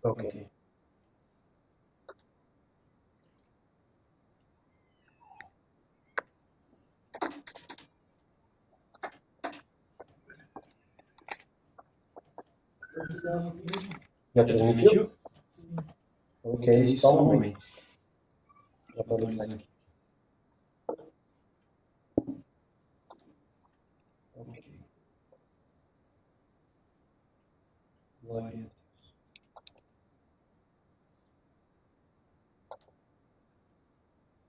Ok. Já transmitiu? Ok, só um momento. Já vou ligar aqui. Ok. Glória a Deus.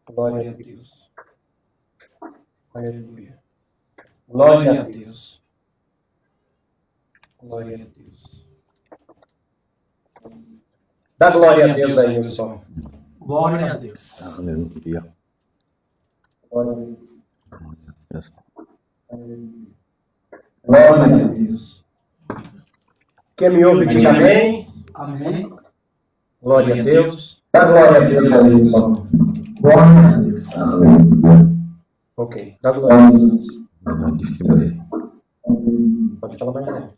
Glória a Deus. Aleluia. Glória a Deus. Glória a Deus. Dá glória a Deus aí, pessoal. Glória a Deus. Aleluia. Glória a Deus. Glória a Deus. Quem me ouve, diga amém. Amém. Glória a Deus. Dá glória a Deus aí, pessoal. Glória a Deus. Ok. Dá glória a Deus. Pode falar mais nada.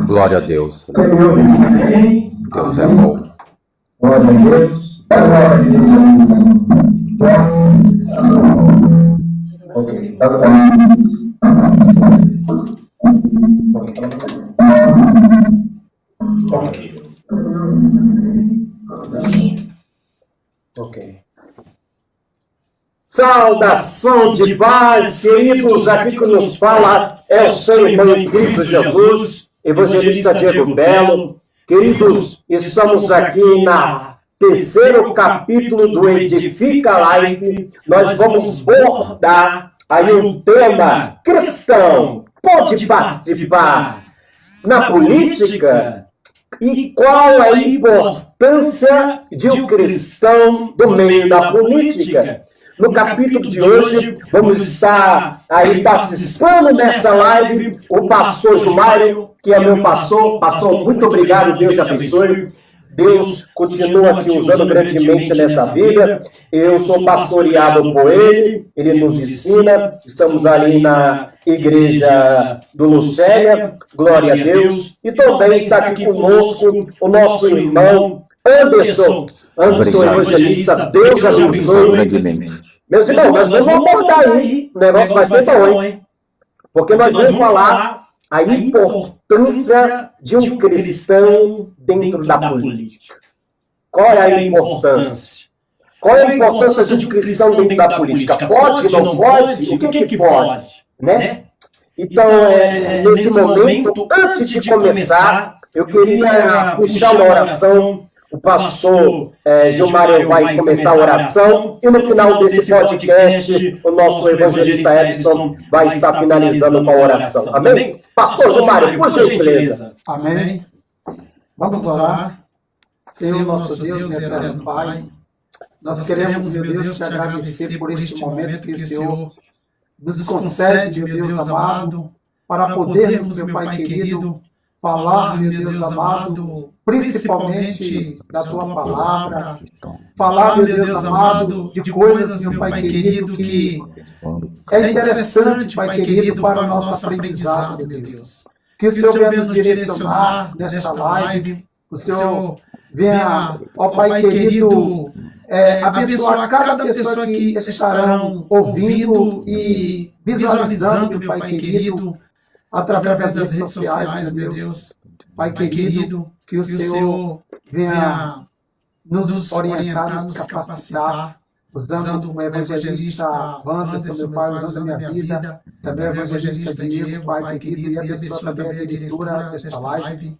Glória a Deus. Quem me ouve, diga amém. Deus é bom. Glória a Deus. Dá glória a Deus aí, pessoal. Glória a Deus. Ok. Dá glória a Deus. Ok. Ok. Saudação de paz, queridos. Aqui que nos fala é o seu irmão em Cristo Jesus, evangelista Diego Belo. Queridos, estamos aqui na terceiro capítulo do Edifica Live. Nós vamos abordar aí o tema cristão. Pode participar na política? E qual a importância de um cristão do meio da política? No capítulo de hoje, vamos estar aí participando nessa live o pastor Gilmário, que é meu pastor. Pastor, muito obrigado, Deus te abençoe. Deus continua te usando grandemente nessa vida. Eu sou pastoreado por ele nos ensina. Estamos ali na igreja do Lucélia, glória a Deus. E também está aqui conosco o nosso irmão Anderson. Anderson, evangelista, Deus abençoe. Meus irmãos, nós vamos abordar aí, o negócio vai ser bom, hein? Porque nós vamos falar a importância de um cristão dentro da política. Qual é a importância? Qual é a importância de um cristão dentro da política? Pode, não pode? O que pode? Né? Então, nesse momento, antes de começar, eu queria puxar uma oração. O pastor Gilmário vai começar a oração e no final desse podcast o nosso evangelista Edson vai estar finalizando com a oração. Amém? Pastor Gilmário, por gentileza. Amém. Vamos orar. Senhor nosso Deus e eterno Pai, nós queremos, meu Deus, te agradecer por este momento que o Senhor nos concede, meu Deus amado, para podermos, meu Pai querido, falar, meu Deus amado, principalmente da Tua palavra, falar, meu Deus amado, de coisas, meu Pai querido, que é interessante, Pai querido, para o nosso aprendizado, meu Deus. Que o Senhor venha nos direcionar nesta live, o Senhor venha, ó Pai querido, abençoar cada pessoa que estarão ouvindo e visualizando, meu Pai querido, através das redes sociais, meu Deus. Pai querido, que o Senhor venha nos orientar, nos capacitar, usando o evangelista Wanderson, meu Pai, usando a minha vida, também o evangelista Diego, Pai querido, e abençoa também a diretora desta live,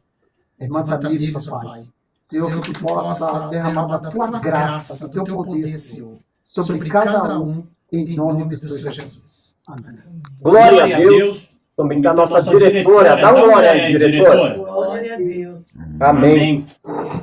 a irmã Tamires, Pai. Senhor, que tu possa derramar da tua graça, do teu poder, Senhor, sobre cada um, em nome do Senhor Jesus. Amém. Glória a Deus. Também da nossa diretora. Dá uma glória aí, diretora. Glória a Deus. Amém.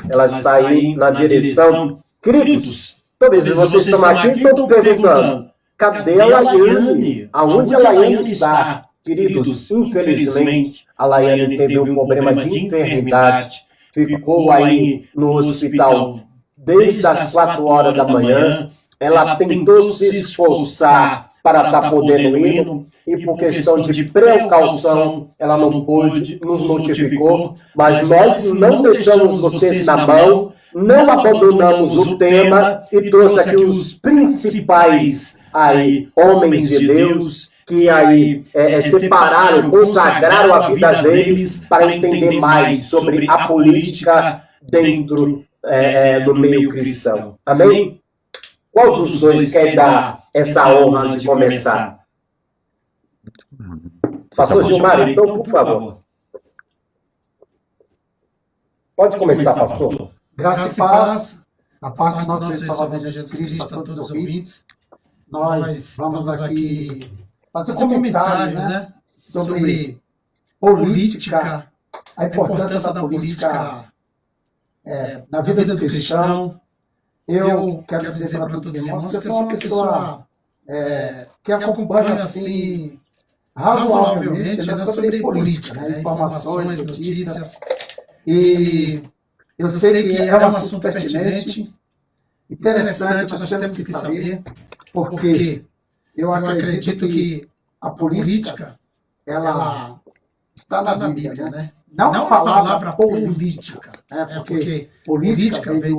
Ela está aí na direção. Queridos, talvez vocês estão aqui e estão perguntando, cadê a Laiane? Aonde a Laiane está? Queridos, infelizmente, a Laiane teve um problema de enfermidade. Ficou aí no hospital desde as 4 horas da manhã. Ela tentou se esforçar para estar podendo ir, e por questão de precaução, ela não pôde, nos notificou, mas nós não deixamos vocês na mão, não abandonamos o tema e trouxe aqui os principais aí, homens de Deus, que aí separaram, consagraram a vida deles para entender mais sobre a política dentro do meio cristão. Amém? Qual dos dois quer dar essa honra de começar? Pastor Gilmar, então, por favor. Pode começar, pastor. Graça e paz, da parte do nosso Senhor e Salvador Jesus Cristo, a todos os ouvintes. Nós vamos aqui fazer comentários, né, sobre política, a importância da política na vida do cristão. Eu quero dizer para todos os irmãos que eu sou uma pessoa que acompanha assim razoavelmente, né, sobre política, né, informações, notícias, e eu sei que é um assunto pertinente, interessante, nós temos que saber, porque eu acredito que a política, ela está na Bíblia, né? Não a palavra política, né? Porque política vem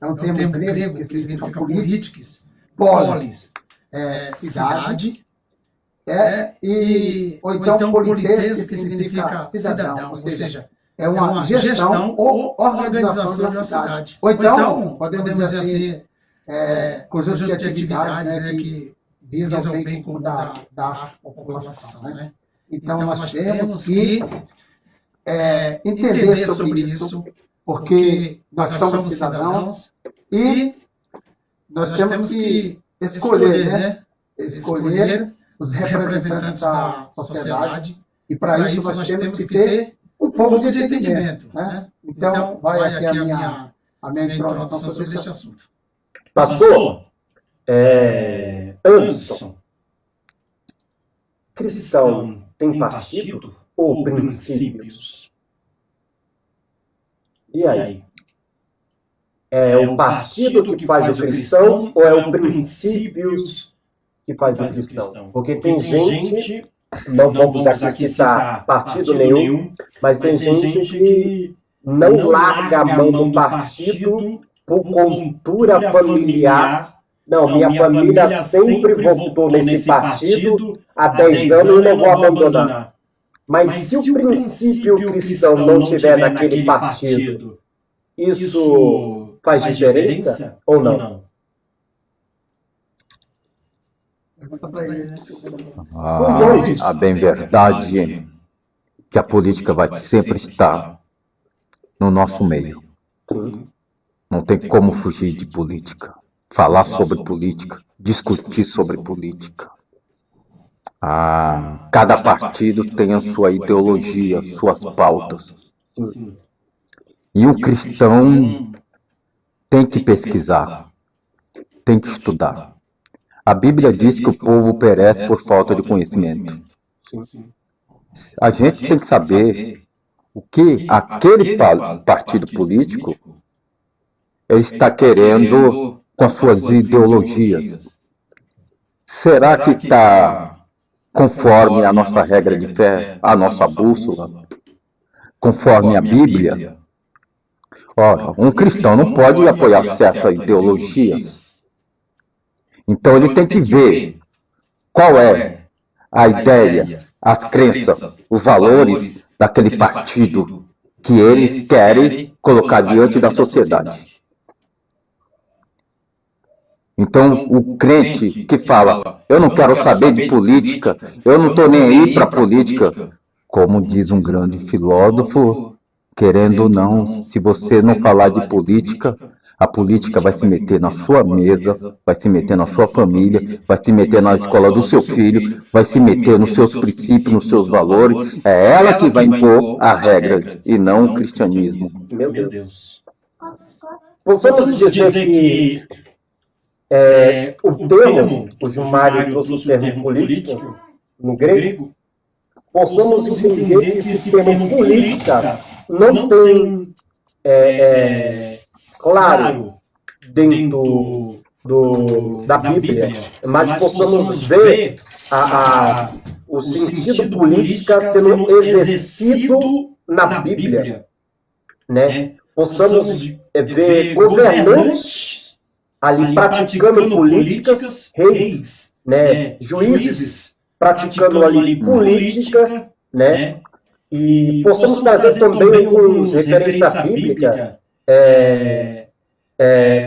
é um termo grego que significa políticos, polis, cidade, ou então polites, que significa cidadão, ou seja, é uma gestão ou organização de uma cidade. Ou então, podemos dizer assim, conjunto de atividades, né, que visam o bem comum da população, né? Então, nós temos que entender sobre isso, porque nós somos cidadãos e nós temos que escolher, né? Escolher os representantes da sociedade, e para isso nós temos que ter um pouco de entendimento, né? Então, vai aqui a minha introdução sobre esse assunto. Pastor, Anderson, cristão tem partido ou princípios? E aí? É o partido que faz o cristão ou é o princípios que faz o cristão? Porque tem gente, não vamos aqui citar partido nenhum, mas tem gente que não larga a mão do partido por cultura familiar. Não, minha família sempre votou nesse partido há 10 anos e não vou abandonar. Mas se o princípio cristão não tiver naquele partido, isso faz diferença ou não? A bem verdade que a política vai sempre estar no nosso meio. Não tem como fugir de política. Falar sobre política, discutir sobre política. Cada partido tem a sua ideologia, suas pautas. E o cristão tem que pesquisar, tem que estudar. A Bíblia diz que o povo perece por falta de conhecimento. A gente tem que saber o que aquele partido político ele está querendo com as suas ideologias. Será que está conforme a nossa regra de fé, a nossa bússola, conforme a Bíblia? Ora, um cristão não pode apoiar certas ideologias. Então ele tem que ver qual é a ideia, as crenças, os valores daquele partido que eles querem colocar diante da sociedade. Então, o crente que fala, eu não quero saber de política, eu não estou nem aí para política, como diz um grande filósofo, querendo ou não, se você não falar de política, a política vai se meter na sua mesa, vai se meter na sua família, vai se meter na escola do seu filho, vai se meter nos seus princípios, nos seus valores. É ela que vai impor as regras e não o cristianismo. Meu Deus. Vamos dizer que o termo, o Gilmário trouxe o termo político no grego, possamos entender que esse termo política não tem, claro, dentro da Bíblia, mas possamos ver o sentido política sendo exercido na Bíblia, né? Possamos ver governantes ali praticando políticas, reis, né? Juízes praticando ali política, né? E possamos trazer também alguns referência bíblica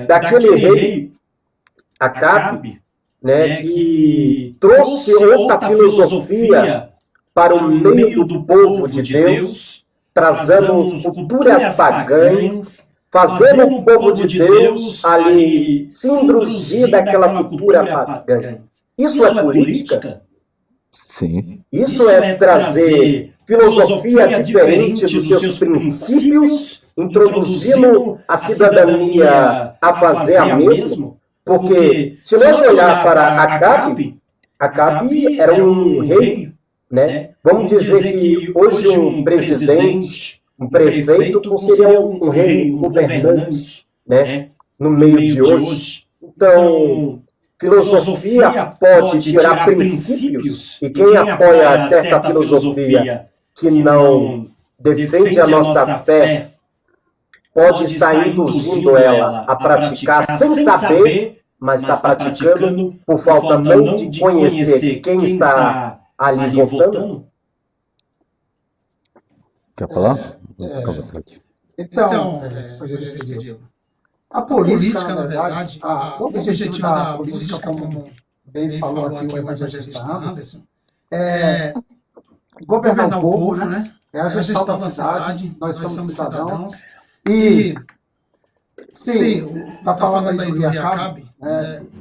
daquele rei Acabe, né, que trouxe outra filosofia para o meio do povo de Deus, trazendo culturas pagãs, fazendo o povo de Deus ali se induzir daquela cultura pagã. Isso é política? Sim. Isso é trazer filosofia diferente dos seus princípios, introduzindo a cidadania a fazer a mesma? Porque se nós olhar para Acabe era um rei, né? Vamos dizer que hoje um presidente, um prefeito seria um rei, um governante, né? No meio de hoje. Então, filosofia pode tirar princípios, e quem apoia certa filosofia que não defende a nossa fé pode estar induzindo ela a praticar sem saber, mas está praticando por falta não de conhecer quem está ali votando. Quer falar? Então, a política, na verdade, o objetivo da política, como bem falou aqui o evangelista Anderson, é governar o povo, né? É a gestão da cidade, nós somos cidadãos. E, sim, está falando aí do rei Acabe,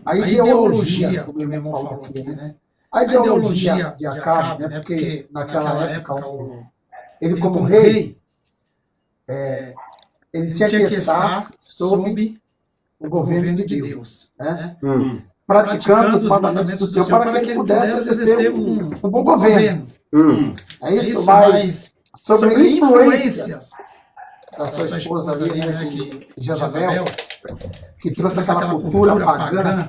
a ideologia, como o meu irmão falou aqui, né? A ideologia de Acabe, né? Porque naquela época, ele como rei, ele tinha que estar sob o governo de Deus, né? Praticando os mandamentos do Senhor para que ele pudesse exercer um bom governo. É isso, mas sobre influências da sua esposa ali, né, Jezabel, que trouxe aquela cultura pagã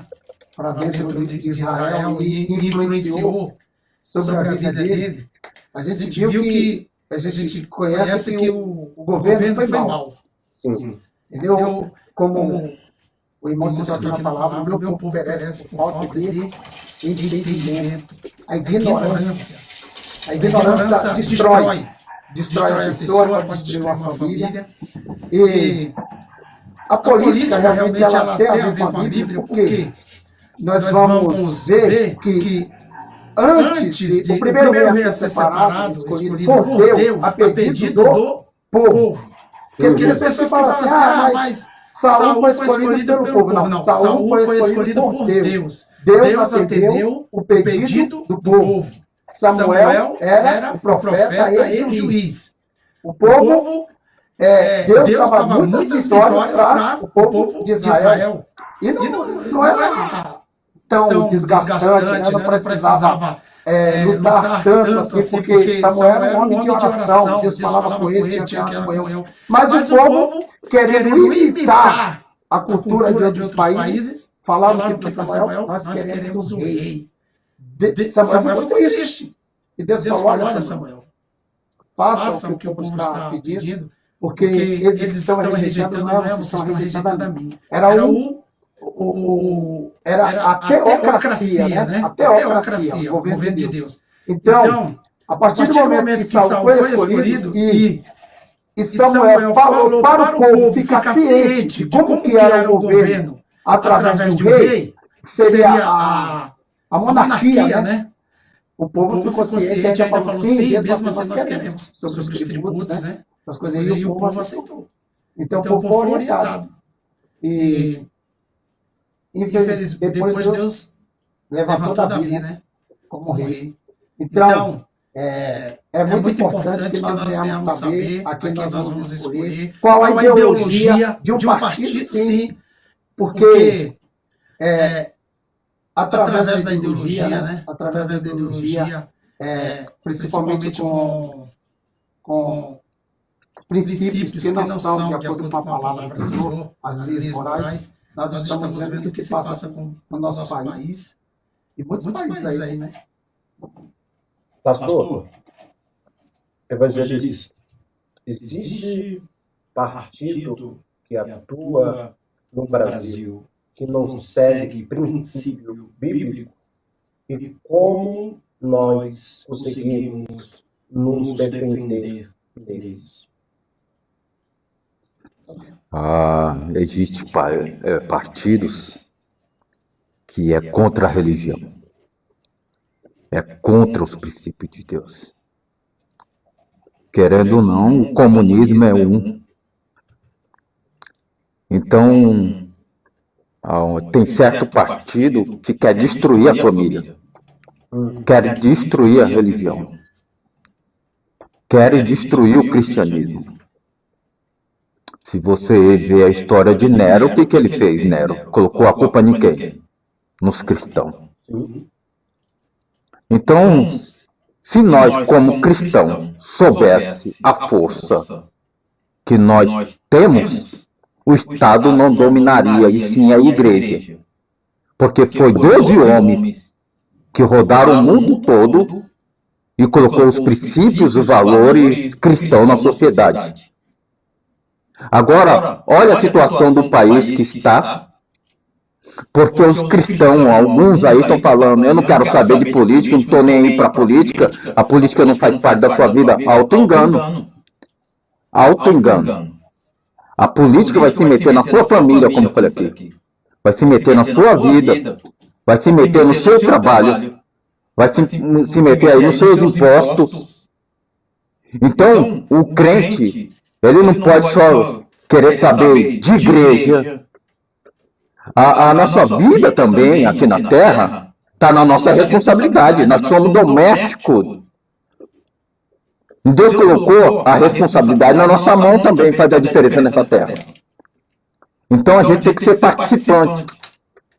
para dentro de Israel e influenciou sobre a vida dele. A gente viu que a gente conhece que o governo foi mal. Entendeu? Como o irmão citou aqui na palavra, o meu povo perece por falta de entendimento. A ignorância destrói a pessoa, pode destruir uma família. E a política realmente ela tem a ver com a Bíblia, porque nós vamos ver que antes o primeiro rei a ser separado, escolhido por Deus, a pedido do povo. Porque aquelas pessoas falam assim, mas Saul foi escolhido pelo povo. Não, Saul foi escolhido por Deus. Deus atendeu o pedido do povo. Samuel era o profeta e o juiz. O povo, Deus dava muitas vitórias para o povo de Israel. E não era tão desgastante, né? Não precisava lutar tanto assim, porque Samuel era um homem de oração, Deus falava com ele, tinha comunhão. Mas o povo, querendo imitar a cultura de outros países, falaram que Samuel, nós queremos um rei. Samuel ficou triste. E Deus falou, olha Samuel, faça o que o povo está pedindo, porque eles estão rejeitando, não é vocês estão rejeitando a mim. Era a teocracia, né? A teocracia, o governo de Deus. Então, a partir do momento que Saul foi escolhido e Samuel falou para o povo ficar ciente de como que era o governo através de um rei, que seria a monarquia, né? O povo ficou ciente, ainda falou sim, mesmo assim nós queremos, sobre os tributos, né? Essas coisas aí, e o povo aceitou. Então o povo foi orientado. E depois Deus levantou Davi, né? Como rei. Então, é muito importante que nós venhamos saber a quem nós vamos escolher, qual a ideologia de um partido, sim, porque através da ideologia, né? Através da ideologia, principalmente com princípios que não são de acordo com a palavra do Senhor, as leis morais, Nós estamos vendo o que se passa com o nosso país e muitos países aí, né? Pastor, evangelista, existe partido que atua no Brasil que não segue princípio bíblico? E como nós conseguimos nos defender deles? Existem partidos que é contra a religião, é contra os princípios de Deus. Querendo ou não, o comunismo é um. Então, tem certo partido que quer destruir a família, quer destruir a religião, quer destruir o cristianismo. Se você vê a história de Nero, o que ele fez, Nero? Colocou a culpa em quem? Nos cristãos. Então, se nós, como cristãos, soubesse a força que nós temos, o Estado não dominaria, e sim a igreja. Porque foi 12 homens que rodaram o mundo todo e colocou os princípios, os valores cristãos na sociedade. Agora, olha a situação do país que está, porque os cristãos, alguns aí estão falando, eu não quero saber de política, não estou nem aí para política, a política não faz parte da sua vida. Auto-engano. Auto-engano. A política vai se meter na sua família, como eu falei aqui. Vai se meter na sua vida, vai se meter no seu trabalho, vai se meter aí nos seus impostos. Então, o crente, ele não pode só querer saber de igreja. A nossa vida também, aqui na Terra, está na nossa responsabilidade. Nós somos domésticos. Deus colocou a responsabilidade na nossa mão também, faz a diferença nessa Terra. Então a gente tem que ser participante.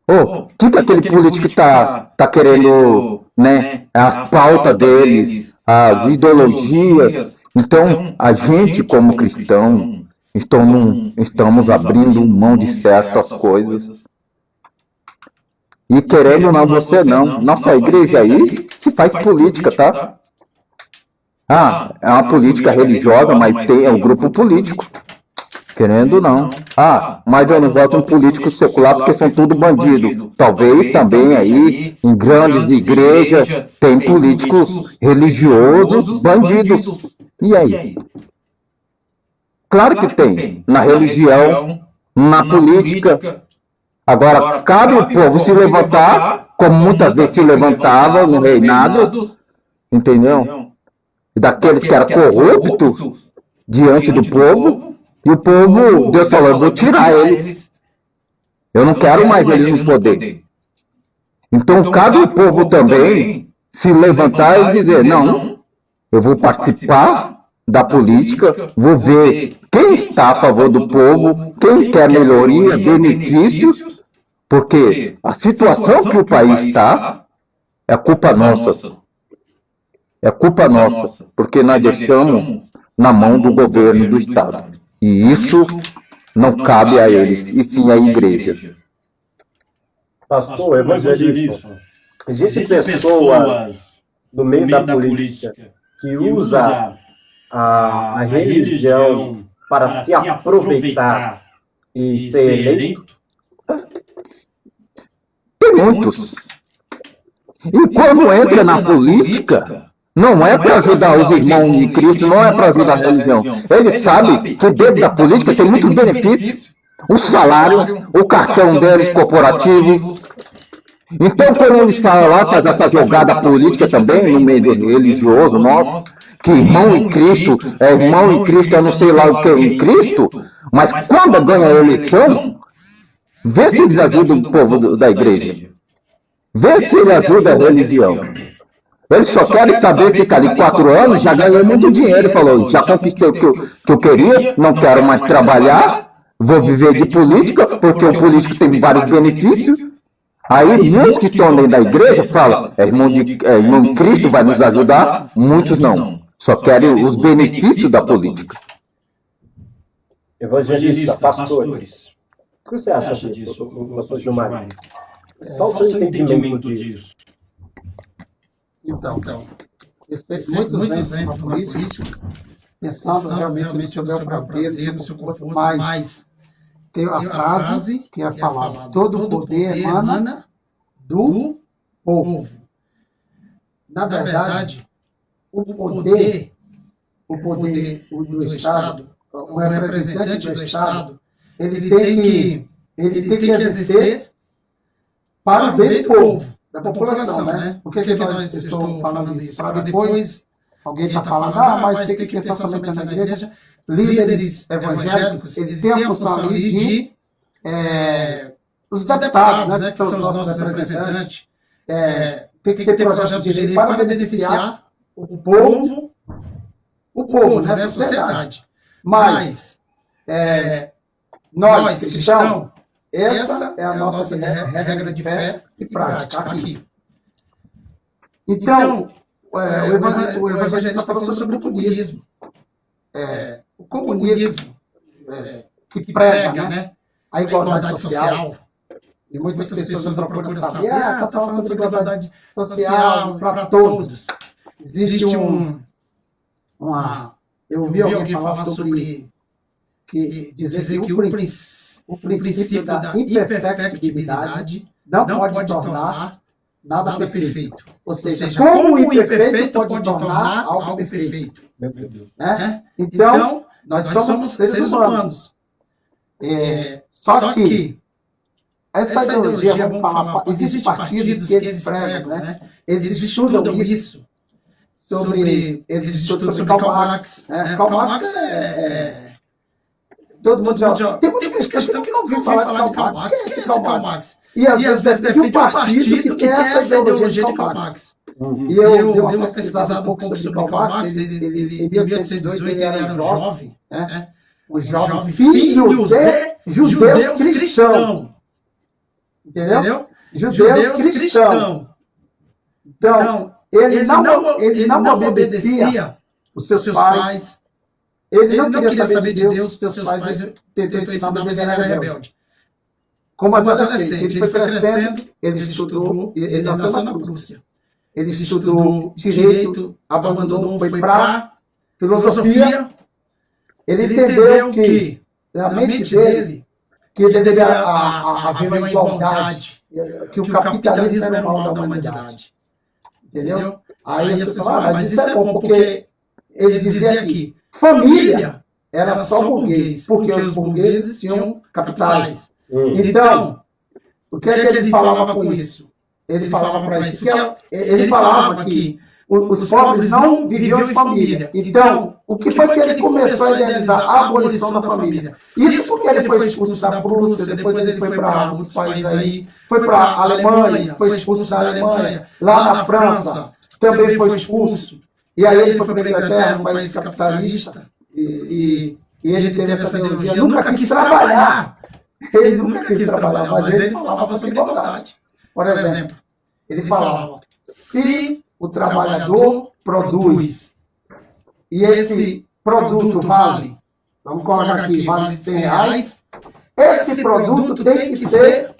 O que aquele político está querendo, né? As pautas deles, as ideologias. Então, a gente, como cristão, estamos abrindo mão de certas coisas. E querendo ou não, você não. Nossa igreja aí se faz política, tá? É uma política religiosa, mas é um grupo político. Querendo ou não. Mas eu não voto em político secular porque são tudo bandido. Talvez também aí, em grandes igrejas, tem políticos religiosos bandidos. E aí? Claro que tem. Na religião, na política. Agora, cabe o povo se levantar, como muitas vezes se levantava no reinado, entendeu? Daqueles que eram corruptos diante do povo, e o povo, Deus falou, eu vou tirar eles. Eu não quero mais eles no poder. Então, cabe o povo também se levantar e dizer, não, eu vou participar da política, vou ver quem está a favor do povo, quem quer melhoria, benefícios, porque a situação que o país está é culpa nossa. É culpa nossa, porque nós deixamos na mão do governo do Estado. E isso não cabe a eles, e sim à igreja. Pastor, evangelista, existem pessoas no meio da política que usam a religião para se aproveitar e ser eleito? Tem muitos. E quando entra na política, não é para ajudar os irmãos de Cristo, não é para ajudar a religião. Ele sabe que dentro da política tem muitos benefícios. O salário, o cartão deles corporativo. Então, quando eles falam lá, faz essa jogada política também, no meio religioso nosso, que irmão em Cristo, irmão em Cristo, eu não sei lá o que é em Cristo, mas quando ganha a eleição, vê se eles ajudam o povo da igreja. Vê se ele ajuda a religião. Eles só querem saber ficar ali 4 anos, já ganhou muito dinheiro, falou, já conquistei o que eu queria, não quero mais trabalhar, vou viver de política, porque o político tem vários benefícios. Aí muitos que estão dentro da igreja falam, irmão de Cristo vai nos ajudar, muitos não, só querem os benefícios da política. Evangelista, pastores, O que você acha disso, pastor Gilmar? Qual o seu entendimento disso? Então, tem muitos exemplos na política, pensando realmente no seu bel prazer, no seu conforto, mas tem a frase que é falada: todo o poder emana do povo. Na verdade, o poder do Estado, o representante do Estado, ele tem que exercer para o bem do povo, da população, né? Por que nós estamos falando isso? Para depois alguém está falando, mas tem que pensar somente na igreja. Líderes evangélicos, ele tem a função ali de os deputados, né, que são os nossos representantes, tem que ter projetos de lei para beneficiar o povo, né, a sociedade. Mas nós, cristãos, essa é a nossa regra de fé e prática aqui. Então, o evangelista está falando sobre o comunismo. O comunismo que prega, né, a igualdade social. E muitas pessoas procuram saber, está falando sobre igualdade social para todos. Existe eu ouvi alguém falar sobre dizer que o princípio da imperfectibilidade não pode tornar nada perfeito. Ou seja, como o imperfeito pode tornar algo perfeito. Meu Deus. Então, nós somos seres humanos. Só que essa ideologia, vamos falar, existem partidos que eles pregam, né? Eles estudam isso. Eles estudam sobre Karl Marx. Karl Marx todo mundo já... Tem muitas questões que não vêm falar de Karl Marx. Quem é esse Karl Marx? E às vezes defende um partido que tem essa ideologia de Karl Marx. E eu dei uma pesquisada um pouco sobre Karl Marx. Em 1818 ele era um jovem, né? Um jovem filho de judeus cristãos. Entendeu? Judeus cristãos. Então, ele não obedecia os seus pais. Ele não queria saber de Deus, seus pais tentou ensinar, mas ele era rebelde. Como adolescente, ele foi crescendo, ele estudou, ele nasceu na Prússia. Ele estudou direito, abandonou, foi para filosofia. Ele entendeu que, na mente dele, que deveria haver uma igualdade, que o capitalismo era o mal da humanidade. Entendeu? Aí as pessoas falam, mas isso é bom, porque ele dizia que família era só burguês, porque os burgueses tinham capitais. Então, o que é que ele falava com isso? Ele falava para isso, ele falava que os pobres não viviam em família. Então, o que foi que ele começou a idealizar? A abolição da família. Isso porque ele foi expulso da Prússia, depois ele foi para outros países aí, foi para a Alemanha, foi expulso da Alemanha, lá na França também foi expulso. E aí ele foi para a Inglaterra, um país capitalista, e ele teve essa ideologia, nunca quis trabalhar. Ele nunca quis trabalhar, mas ele falava sobre igualdade. Por exemplo, ele falava, se o trabalhador produz e esse produto vale, vamos colocar aqui, vale R$100, esse produto tem que ser,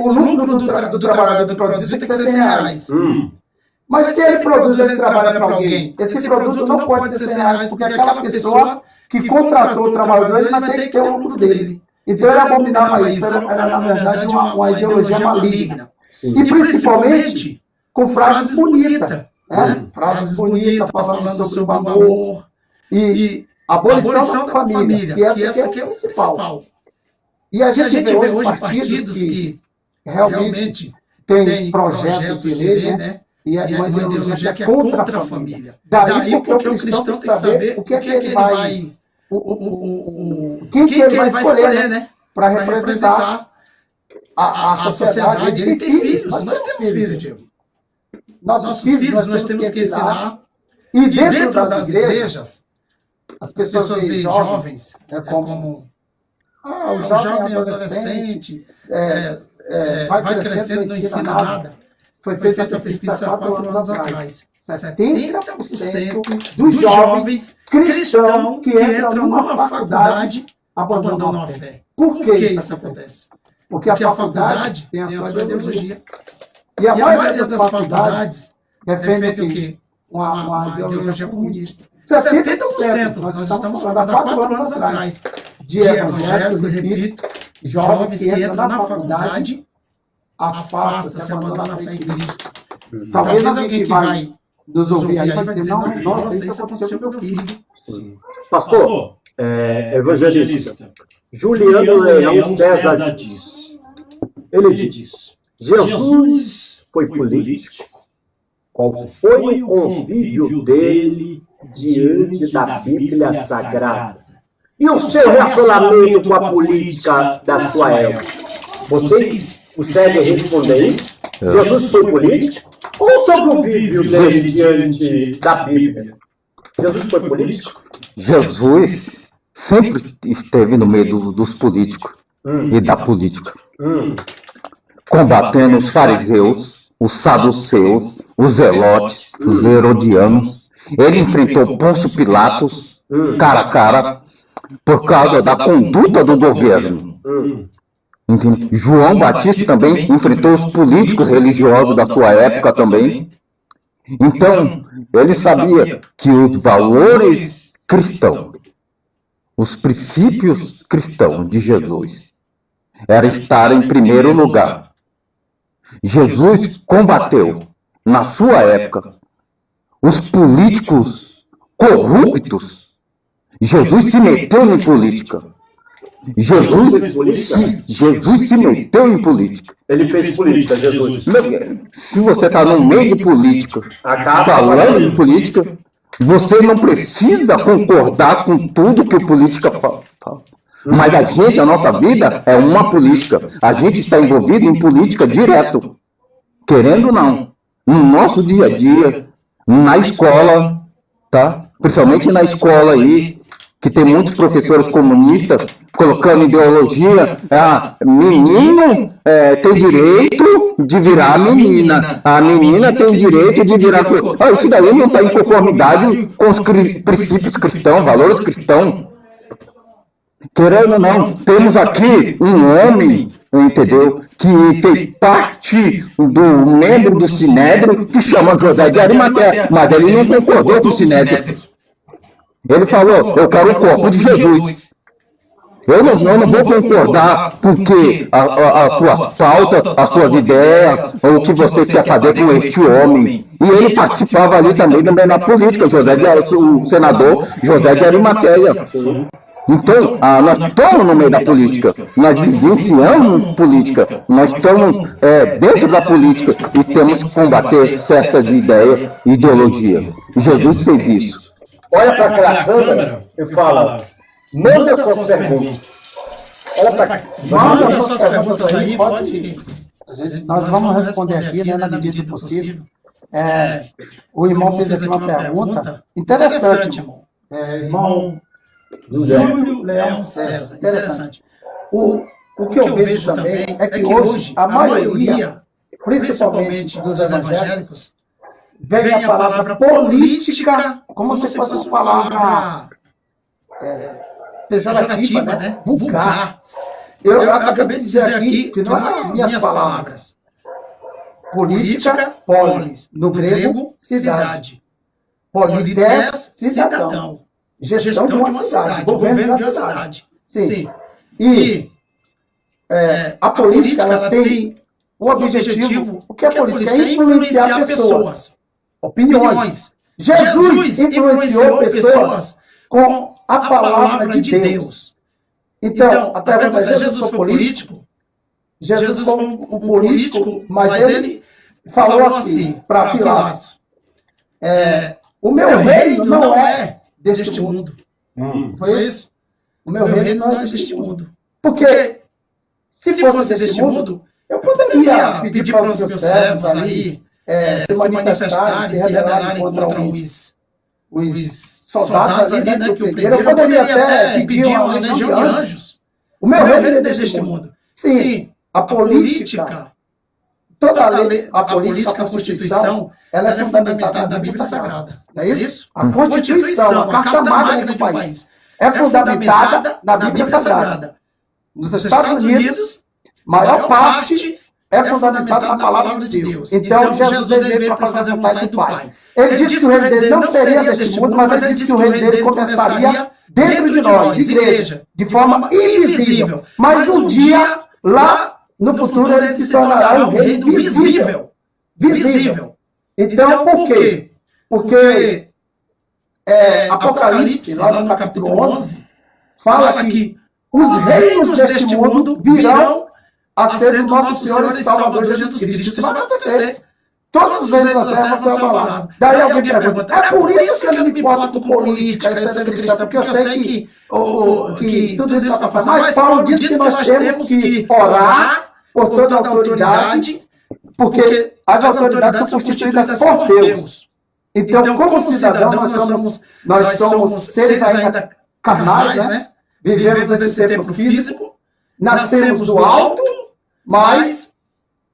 o lucro do trabalhador que produz tem que ser R$100. Mas se ele produz, ele trabalha para alguém, esse produto não pode ser R$100, porque aquela pessoa que contratou o trabalhador, ele vai ter que ter o lucro dele. Então ele abominava isso, era na verdade uma ideologia maligna. E principalmente com frases bonitas, né? Frases bonitas, falando sobre o amor e a abolição da família, que essa aqui é a principal. E a gente vê hoje partidos que realmente têm projetos de lei, né? E uma ideologia que é contra a família. Daí porque o cristão tem que saber o que é que ele vai... Quem que ele vai escolher, né? Para representar a sociedade. Ele tem filhos, nós temos filhos, Diego. Nossos filhos nós temos que ensinar. E dentro das igrejas, as pessoas veem jovens como o jovem adolescente, vai crescendo, não ensina nada. Foi feita a pesquisa há 4 anos atrás. 70% dos jovens cristãos que entram numa faculdade abandonam a fé. Por que isso acontece? Porque a faculdade tem a sua ideologia. E a maioria das faculdades defende o quê? Uma ideologia comunista. 70%, nós estamos falando há 4 anos atrás, de evangélicos, repito, jovens que entram na faculdade, afasta-se, abandona a fé em Cristo. Talvez alguém que vai nos ouvir aí vai dizer, não, nossa, isso aconteceu com meu filho. Pastor, evangelista, Juliano Leão César diz, ele diz, Jesus foi político. Qual foi o convívio dele diante da Bíblia Sagrada? E o seu relacionamento com a política da sua época? Vocês conseguem responder isso? Jesus foi político? Ou sobre o convívio dele diante da Bíblia? Jesus foi político? Jesus sempre esteve no meio dos políticos e da política, combatendo os fariseus, os saduceus, os zelotes, os herodianos. Ele enfrentou Pôncio Pilatos cara a cara por causa da conduta do governo. Entende? João Batista também enfrentou os políticos religiosos da sua época também. Então, ele sabia que os valores cristãos, os princípios cristãos de Jesus, era estar em primeiro lugar. Jesus combateu, na sua época, os políticos corruptos. Jesus se meteu em política. Jesus se meteu em política. Ele fez política, Jesus. Se você está no meio de política, falando de política, você não precisa concordar com tudo que o política fala. Mas a nossa vida é uma política. A gente está envolvido em política direto. Querendo ou não. No nosso dia a dia, na escola, tá? Principalmente na escola aí, que tem muitos professores comunistas colocando ideologia. Menino tem direito de virar menina. A menina tem direito de virar... Isso daí não está em conformidade com os princípios cristãos, valores cristãos. Querendo ou não, temos aqui um homem, entendeu? Que tem parte do membro do Sinédrio que chama José de Arimateia, mas ele não concordou com o Sinédrio. Ele falou, eu quero o corpo de Jesus. Eu não vou concordar porque as suas pautas, as suas ideias, ou o que você quer fazer com este homem. E ele participava ali também na política, o senador José de Arimateia. Então, nós estamos no meio da política, nós vivenciamos política, nós estamos dentro da política e temos que combater certas ideias, ideologias. Jesus fez isso. Olha para aquela câmera e fala, manda suas perguntas. Olha para Manda suas perguntas aí, pode ir. Nós vamos responder aqui, né, na medida do possível. O irmão fez aqui uma pergunta interessante, irmão. Irmão Júlio Leão César, interessante. O que eu vejo também é que hoje a maioria, principalmente dos evangélicos, vem a palavra política como se fosse uma palavra pejorativa, né? Vulgar. Eu acabei de dizer aqui que não é minhas palavras. Política, polis, no grego, cidade. Polites, cidadão. Gestão de uma cidade, governo de uma cidade. Sim. E a política, ela tem o objetivo, o que é política? É influenciar pessoas, opiniões. Jesus influenciou pessoas com a palavra de Deus. Então, a pergunta é, Jesus foi político? Jesus foi um político, mas ele falou assim para Pilatos, o meu reino não é deste mundo. Foi isso? O meu reino não é deste mundo. Porque se fosse deste mundo, eu poderia pedir para os meus servos aí se manifestarem, se rebelarem contra os soldados ali, né, que o prenderam. Eu poderia até pedir uma legião de anjos. O meu reino é deste mundo. Sim, a política, toda a lei, a política, a Constituição, ela é fundamentada na Bíblia Sagrada. Não é isso? A Constituição, a Carta Magna do país. é fundamentada na Bíblia Sagrada. Nos Estados Unidos, maior parte é fundamentada na palavra de Deus. Então, Jesus veio para fazer a vontade do Pai. Ele disse que o reino dele não seria deste mundo, mas ele disse que o reino dele começaria dentro de nós, igreja, de forma invisível. Mas um dia, lá no futuro, ele se tornará um reino visível. Visível. Então, por quê? Porque Apocalipse, lá no capítulo 11, fala que os reinos deste mundo virão a ser do nosso Senhor e Salvador Jesus Cristo. Isso vai acontecer. Todos os reinos da terra vão ser abalados. Daí alguém pergunta, é por isso que eu não me importo com política, isso é cristão, porque eu sei que tudo isso vai passar. Mas Paulo diz que nós temos que orar por toda a autoridade, porque as autoridades são constituídas por Deus. Então, como cidadão, nós somos seres ainda carnais, né? Vivemos nesse tempo físico, nascemos do alto, mas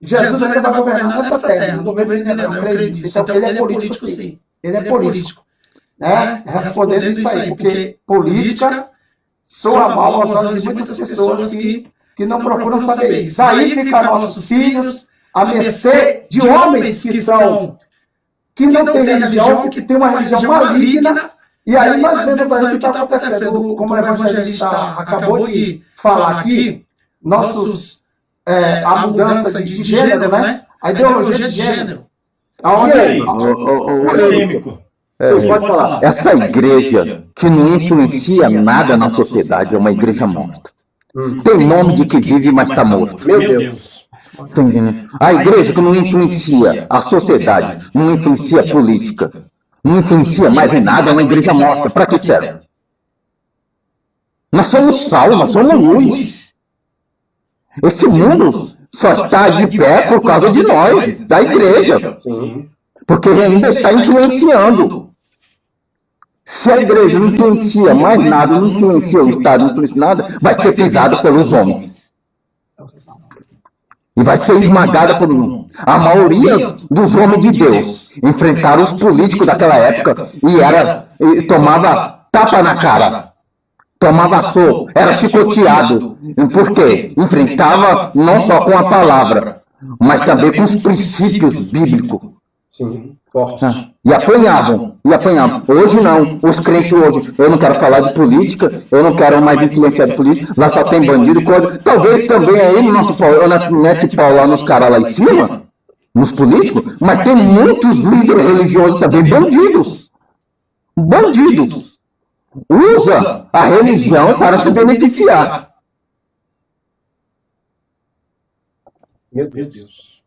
Jesus ainda vai governar nessa terra. No governo de Deus, eu creio nisso. Então, ele é político, sim. Ele é político. Né? Respondendo isso aí, porque política soa mal aos olhos de muitas pessoas que não procuram saber isso. Daí ficarão nossos filhos à mercê de homens que não têm religião, que têm uma religião maligna. E aí nós vemos aí o que está acontecendo, como o evangelista acabou de falar aqui, a mudança de gênero, né? A ideologia de gênero. Polêmico. Você pode falar. Essa igreja que não influencia nada na sociedade é uma igreja morta. Tem nome de que vive, mas está morto. Meu Deus. A igreja que não influencia a sociedade, não influencia a política, não influencia mais em nada, é uma igreja morta. Para que serve? Nós somos sal, nós somos luz. Esse mundo só está de pé por causa de nós, da igreja. Porque ainda está influenciando. Se a igreja não influencia mais nada, não influencia o Estado, não influencia nada, vai ser pisada pelos homens. E vai ser esmagada por um. A maioria dos homens de Deus enfrentaram os políticos daquela época e tomava tapa na cara. Tomava soco, era chicoteado. Por quê? Enfrentava não só com a palavra, mas também com os princípios bíblicos. Sim, fortes. E apanhavam. Hoje não. Os crentes hoje, eu não quero falar de política, eu não quero mais influenciar de política, lá só tem bandido, coisa. Talvez também aí no nosso pau, mete pau lá nos caras lá em cima, nos políticos, mas tem muitos líderes religiosos também, bandidos. Bandidos. Usa a religião para se beneficiar. Meu Deus.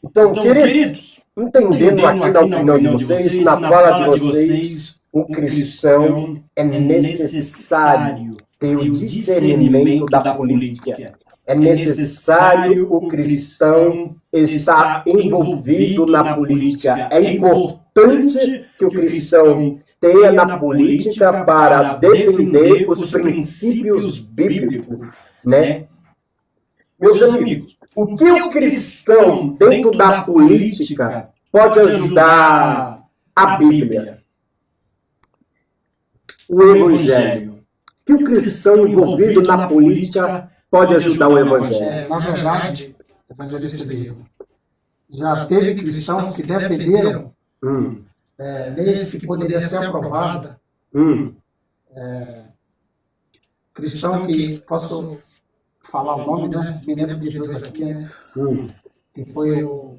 Então, queridos, entendendo aqui na opinião de vocês, na fala de vocês, o cristão é necessário ter o discernimento da política. É necessário o cristão estar envolvido na política. É importante que o cristão tenha na política para defender os princípios bíblicos, né? Meus amigos, o que o cristão dentro da política pode ajudar a Bíblia? O Evangelho. O que o cristão envolvido na política pode ajudar o Evangelho? Na verdade, evangelista Diego, já teve cristãos que defenderam leis que poderia ser aprovada. Cristão que, posso falar o nome, né? Me lembro de dois aqui, né? Que foi o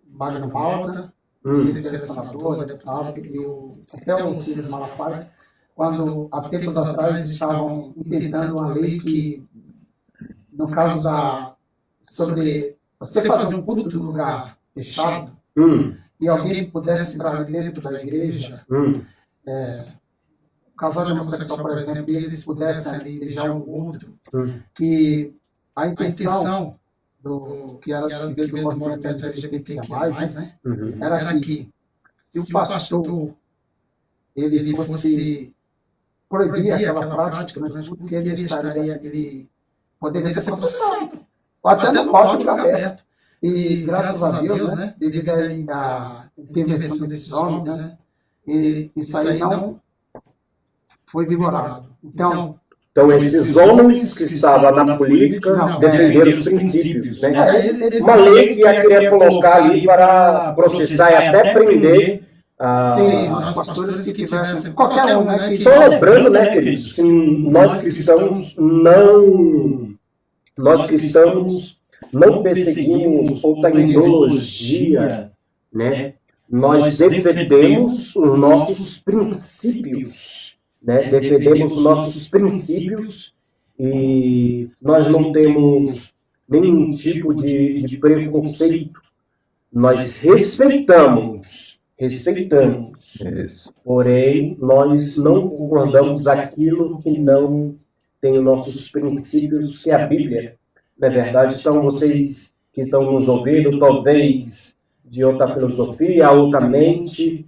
Magno Malta, senador, deputado, e até o Ciro Malafaia, quando há tempos atrás estavam intentando uma lei que, no caso sobre você fazer um culto em lugar fechado, e alguém pudesse entrar dentro da igreja, o casal de homossexual, por exemplo, e eles pudessem ali beijar um outro, que a intenção que era que veio do movimento LGBTQIA+, né, era que se o pastor ele fosse proibir aquela prática, porque ele poderia ser processado, ou até no código aberto. E graças a Deus, né, devido à intervenção desses homens, né, isso aí não foi vigorado. Então, esses homens que estavam na política defenderam os princípios, né? eles, Uma lei que ia querer colocar ali para processar e até prender. sim, os pastores que tivessem, qualquer um, né? Que, Só lembrando, né, queridos, que nós cristãos não perseguimos outra ideologia, né? Nós defendemos os nossos princípios, né? Defendemos os nossos princípios e nós não temos nenhum tipo de preconceito. Nós respeitamos, Isso. porém nós não concordamos aquilo que não tem os nossos princípios, que é a Bíblia. Não é verdade? Então vocês que estão nos ouvindo, talvez de outra filosofia, outra mente,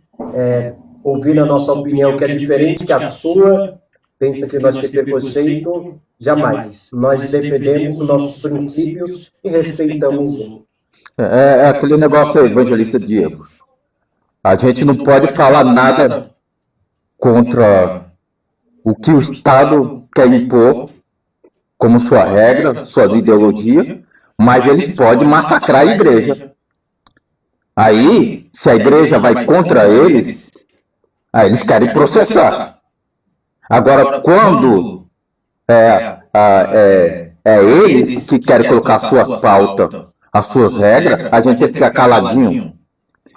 ouvindo a nossa opinião que é diferente que a sua, pensa que nós temos preconceito, jamais. Nós defendemos os nossos princípios e respeitamos os outros. É aquele negócio, evangelista Diego. A gente não pode falar nada contra o que o Estado quer impor como sua regra, sua ideologia, mas eles podem massacrar a igreja. Aí, se a igreja vai contra eles, aí eles querem processar. Agora, quando eles que querem colocar suas pautas, as suas regras, a gente tem que ficar caladinho,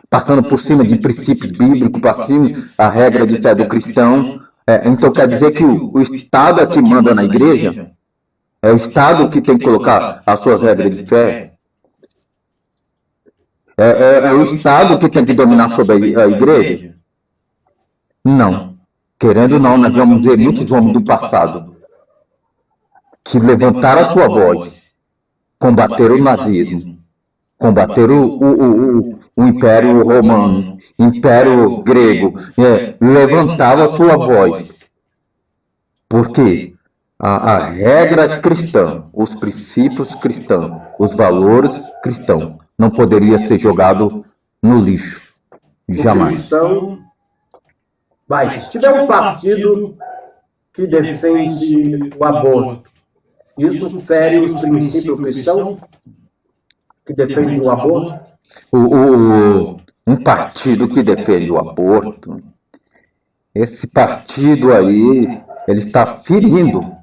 passando por cima de princípio bíblico, para cima a regra de fé do cristão. Então quer dizer que o Estado é que manda na igreja? É o Estado que tem que colocar as suas regras de fé? É o Estado que tem que dominar sobre a igreja? Não. Querendo ou não, nós vamos ver muitos homens do passado que levantaram a sua voz, combateram o nazismo, combateram o Império Romano, Império Grego, levantavam a sua voz. Porque a regra cristã, os princípios cristãos, os valores cristãos, não poderia ser jogado no lixo. Jamais. Mas se tiver um partido que defende o aborto, isso fere os princípios cristãos que defendem o aborto? Um partido que defende o aborto, esse partido aí, ele está ferindo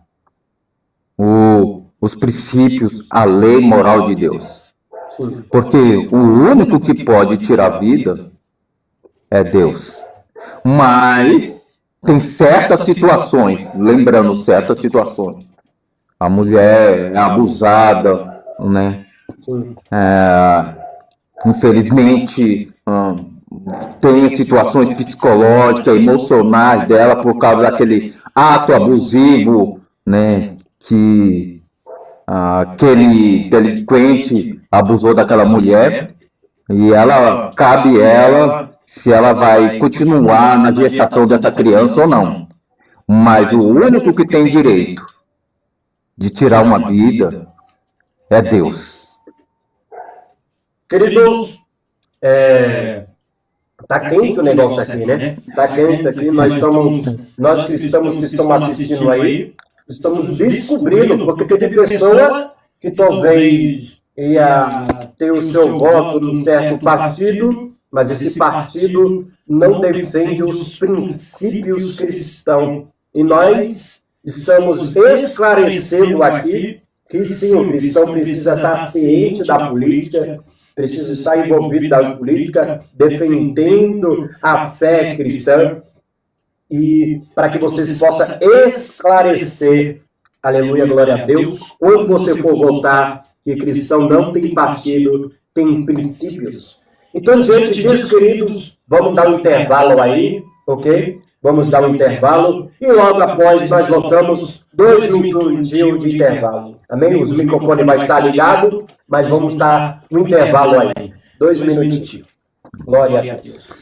os princípios, a lei moral de Deus. Porque o único que pode tirar a vida é Deus. Mas tem certas situações, lembrando certas situações, a mulher é abusada, né? Infelizmente tem situações psicológicas, emocionais dela por causa daquele ato abusivo, né? Que aquele delinquente abusou daquela mulher e cabe ela se ela vai continuar na gestação dessa criança ou não. Mas o único que tem direito de tirar uma vida é Deus. Queridos, tá quente o negócio aqui, né? Tá quente aqui, nós que estamos assistindo aí, estamos descobrindo, porque tem pessoa que talvez ia ter o seu voto num certo partido, mas esse partido não defende os princípios cristãos. E nós estamos esclarecendo aqui que sim, o cristão precisa estar ciente da política, precisa estar envolvido na política, defendendo a fé cristã, e para que vocês possam esclarecer, aleluia, glória a Deus, quando você for votar, que cristão não tem partido, tem princípios. Então, diante disso, queridos, vamos dar um intervalo aí, ok? Vamos dar um intervalo e logo após nós voltamos 2 minutinhos de intervalo. Amém? Os microfones vai estar ligados, mas vamos dar um intervalo aí. 2 minutinhos. Glória a Deus. O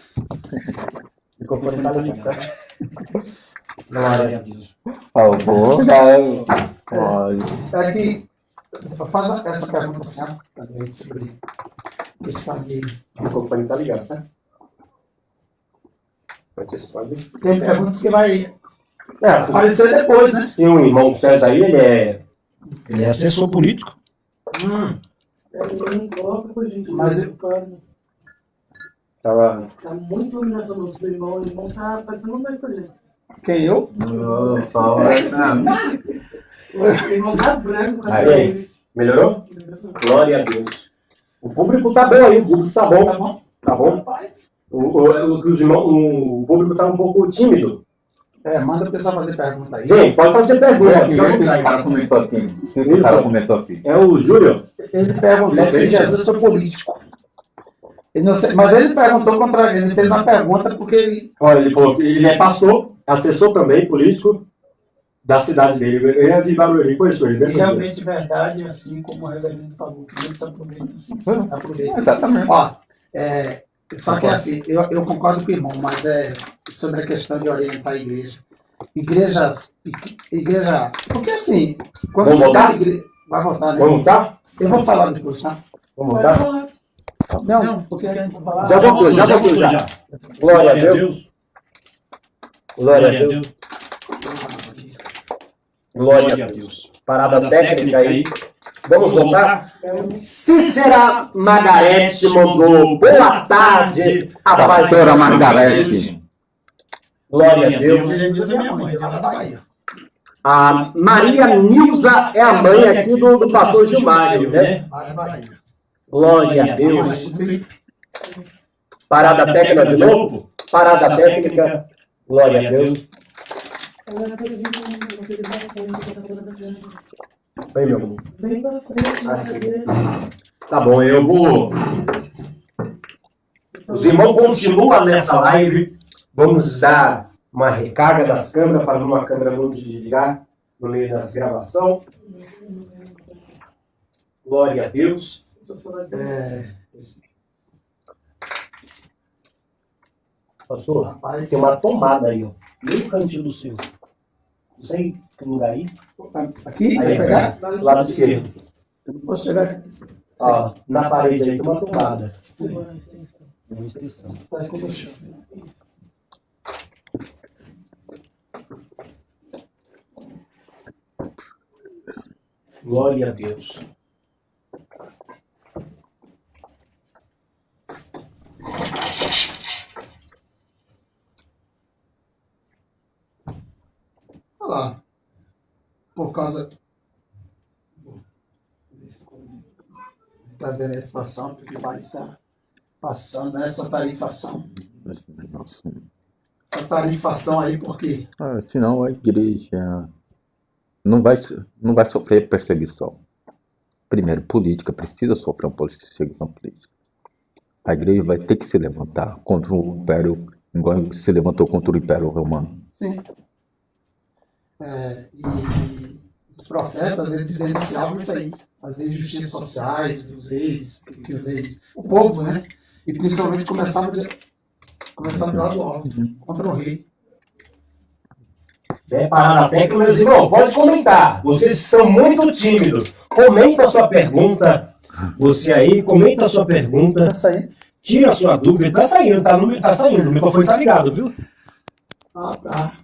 microfone está ligado, tá? Glória a Deus. É que faz essa pergunta certa também sobre questão de... O microfone está ligado, tá? Vocês podem. Tem perguntas que vai Aparecer depois, né? Tem um irmão César aí, Ele é assessor político. Ele coloca pra gente. Mas tava... Tá muito iluminação no nosso irmão. O irmão tá parecendo mais pra gente. quem eu? Não, fala. O irmão tá branco. Tá Aí, bem. melhorou? Glória a Deus. O público tá bom aí, o público tá bom. Tá bom? Tá bom? Rapaz. O público tá um pouco tímido. Manda o pessoal fazer pergunta aí. Gente, pode fazer pergunta. O que o cara comentou aqui? O que o cara comentou aqui? É o Júlio. Ele perguntou se Jesus foi político. Mas ele perguntou contra ele. Ele fez uma pergunta porque ele. Olha, ele falou que ele é pastor, assessor também, político da cidade dele. Ele é de Barueri, conheceu ele, né? Realmente verdade, assim como o reverendo falou, que eles aproveitam sim. Aproveitam. Exatamente. Ó, só que assim, eu concordo com o irmão, mas sobre a questão de orientar a igreja. Igreja. Porque assim, quando Vamos você votar? tem igreja. Vai votar, né? Vamos votar? Eu vou falar depois, tá? Vamos Pode votar? falar. Não, porque a gente vai falar. Já votou, já votou, já. Glória a Deus. Glória a Deus. Glória a Deus. Parada técnica aí. Vamos votar? Cícera Margarete mandou. Boa tarde, a Pastora Margarete. Glória a Deus. Ele diz a minha mãe, de lá da Bahia. A Maria Nilza é a mãe aqui do pastor Gilmário, né? Lá da Bahia. Glória a Deus. Parada técnica de novo? Parada técnica. Glória a Deus. Vem, meu amor. Vem pra frente. Assim. Tá bom, eu vou. Os irmãos continuam nessa live. Vamos dar uma recarga das câmeras para uma câmera não desligar no meio das gravações. Glória a Deus. Pastor, Rapaz, tem uma tomada aí, ó. Meio cantinho do seu. Não sei que lugar aí. aqui, Aí, vai pegar? lado esquerdo. Eu não posso chegar aqui. Ó, na parede aí tem uma tomada. Segura a extensão. Uma extensão. Vai com o chão. Glória a Deus. Olha lá. Por causa. Está vendo a situação que vai estar passando, né? Essa tarifação. Essa tarifação aí, por quê? Senão a igreja não vai sofrer perseguição. Primeiro, política precisa sofrer uma perseguição política. A igreja vai ter que se levantar contra o império, igual se levantou contra o império romano. Sim. E os profetas, eles denunciavam isso aí. As injustiças sociais dos reis, que os reis, o povo, né? E principalmente começando lá do alto, contra o rei. É parada técnica, meus irmãos, pode comentar. Vocês são muito tímidos. Comenta a sua pergunta. Você aí, comenta a sua pergunta. Tá saindo? Tira a sua dúvida. Tá saindo, tá saindo. O microfone tá ligado, viu? Ah, tá.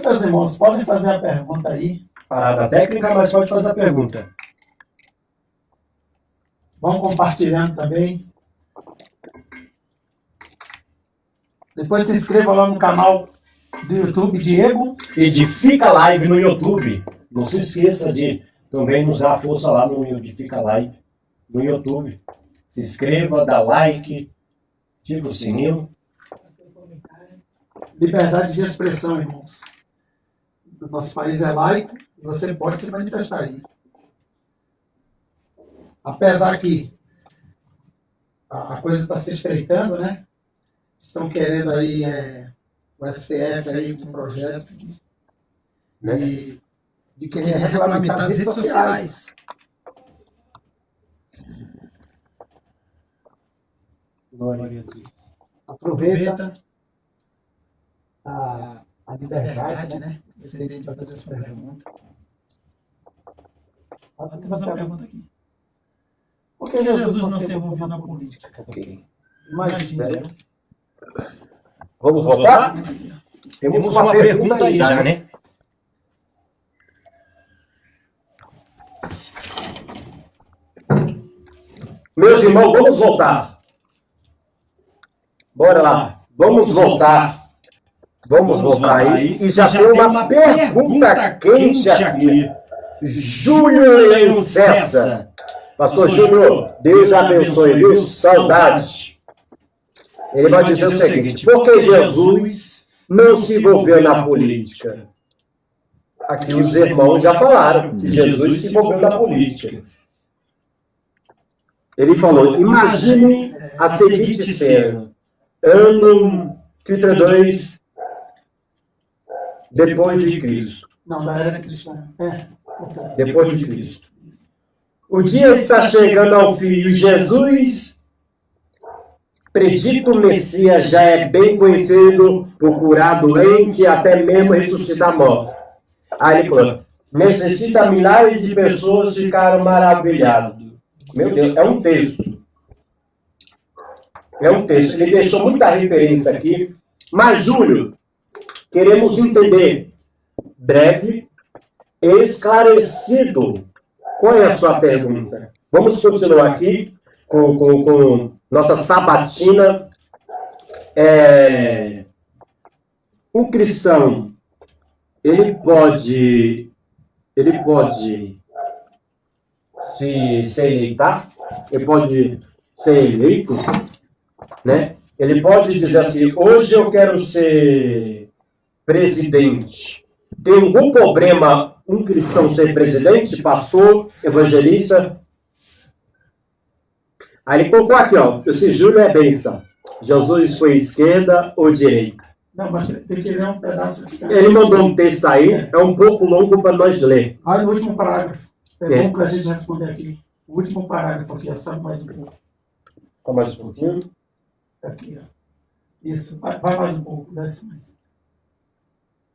Meus irmãos, podem fazer a pergunta aí. Parada técnica, mas pode fazer a pergunta. Vão compartilhando também. Depois se inscreva lá no canal do YouTube, Diego. Edifica Live no YouTube. Não se esqueça de também nos dar força lá no Edifica Live no YouTube. Se inscreva, dá like, ativa o sininho. Liberdade de expressão, irmãos. O nosso país é laico e você pode se manifestar aí. Apesar que a coisa está se estreitando, né? Estão querendo aí o STF aí com um projeto de querer regulamentar as redes sociais. Glória a Deus. Aproveita a liberdade, né? Você tem que fazer a sua pergunta. Pode fazer uma pergunta aqui. Por que Jesus não se envolveu na política? Ok. Imagina. Vamos votar? Temos uma pergunta aí já, né? Meus irmãos, vamos voltar. Bora lá. Vamos voltar. Vamos voltar aí. E já tem uma pergunta quente aqui. Júlio Leão César. Pastor Júlio, Deus abençoe, viu? Saudade. Ele vai dizer o seguinte: por que Jesus não se envolveu na política? Aqui os irmãos já falaram que Jesus se envolveu na política. Ele falou: imagine a seguinte cena. Ano 32 depois de Cristo. Não, da era cristã. Depois de Cristo. O dia está chegando ao fim e Jesus, predito Messias, já é bem conhecido por curar doente e até mesmo ressuscitar morto. Aí ele falou: necessita milhares de pessoas ficaram maravilhadas. Meu Deus, é um texto. É um texto. Ele deixou muita referência aqui. Mas, Júlio, queremos entender breve e esclarecido. Qual é a sua pergunta? Vamos continuar aqui com nossa sabatina. Um cristão, ele pode se eleitar, ele pode ser eleito, né? Ele pode dizer assim: hoje eu quero ser presidente. Tem algum problema um cristão ser presidente, pastor, evangelista? Aí ele colocou aqui, ó, esse Júlio é bênção. Jesus foi esquerda ou direita? Não, mas tem que ler um pedaço aqui. Ele mandou um texto aí, é um pouco longo para nós ler. Olha o último parágrafo. É bom para a gente responder aqui. O último parágrafo aqui, ó, sabe mais um pouco. Só mais um pouquinho. Aqui, ó. Isso, vai mais um pouco, desce mais.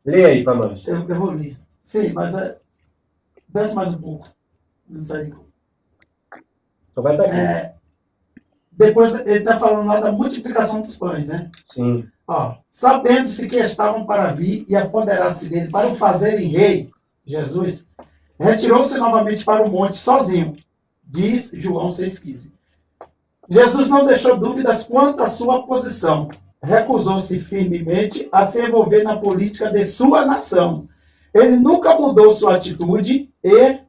Lê aí para nós. Eu vou ler. Sim, mas desce mais um pouco. Isso aí. Só vai estar aqui. Depois ele está falando lá da multiplicação dos pães, né? Sim. Ó, sabendo-se que estavam para vir e apoderar-se dele para o fazerem rei, Jesus retirou-se novamente para o monte sozinho, diz João 6,15. Jesus não deixou dúvidas quanto à sua posição. Recusou-se firmemente a se envolver na política de sua nação. Ele nunca mudou sua atitude e...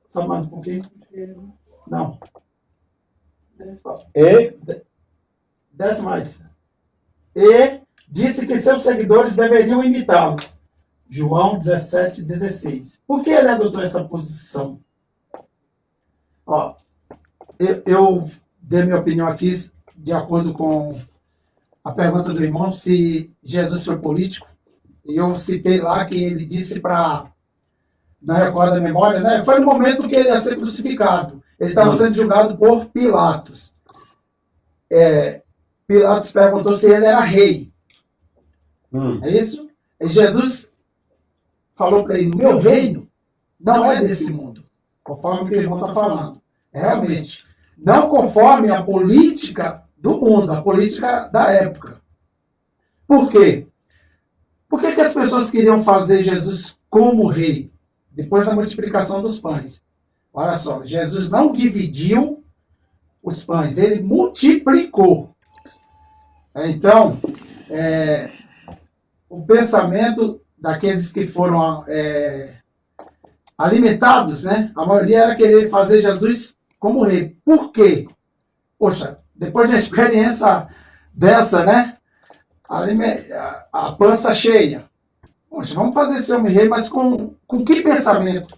Só mais um pouquinho? Não. E? Desce mais. E disse que seus seguidores deveriam imitá-lo. João 17,16. Por que ele adotou essa posição? Ó, eu dei minha opinião aqui de acordo com a pergunta do irmão se Jesus foi político. E eu citei lá que ele disse para... Não recordo a memória, né? Foi no momento que ele ia ser crucificado. Ele estava sendo julgado por Pilatos. Pilatos perguntou se ele era rei. É isso? E Jesus falou para ele: o meu reino não é desse mundo. Conforme o que o irmão está falando. Realmente. Não conforme a política do mundo, a política da época. Por quê? Por que as pessoas queriam fazer Jesus como rei? Depois da multiplicação dos pães. Olha só, Jesus não dividiu os pães, ele multiplicou. Então, o pensamento daqueles que foram alimentados, né? A maioria era querer fazer Jesus como rei. Por quê? Poxa, depois de uma experiência dessa, né? A pança cheia. Poxa, vamos fazer esse homem rei, mas com que pensamento?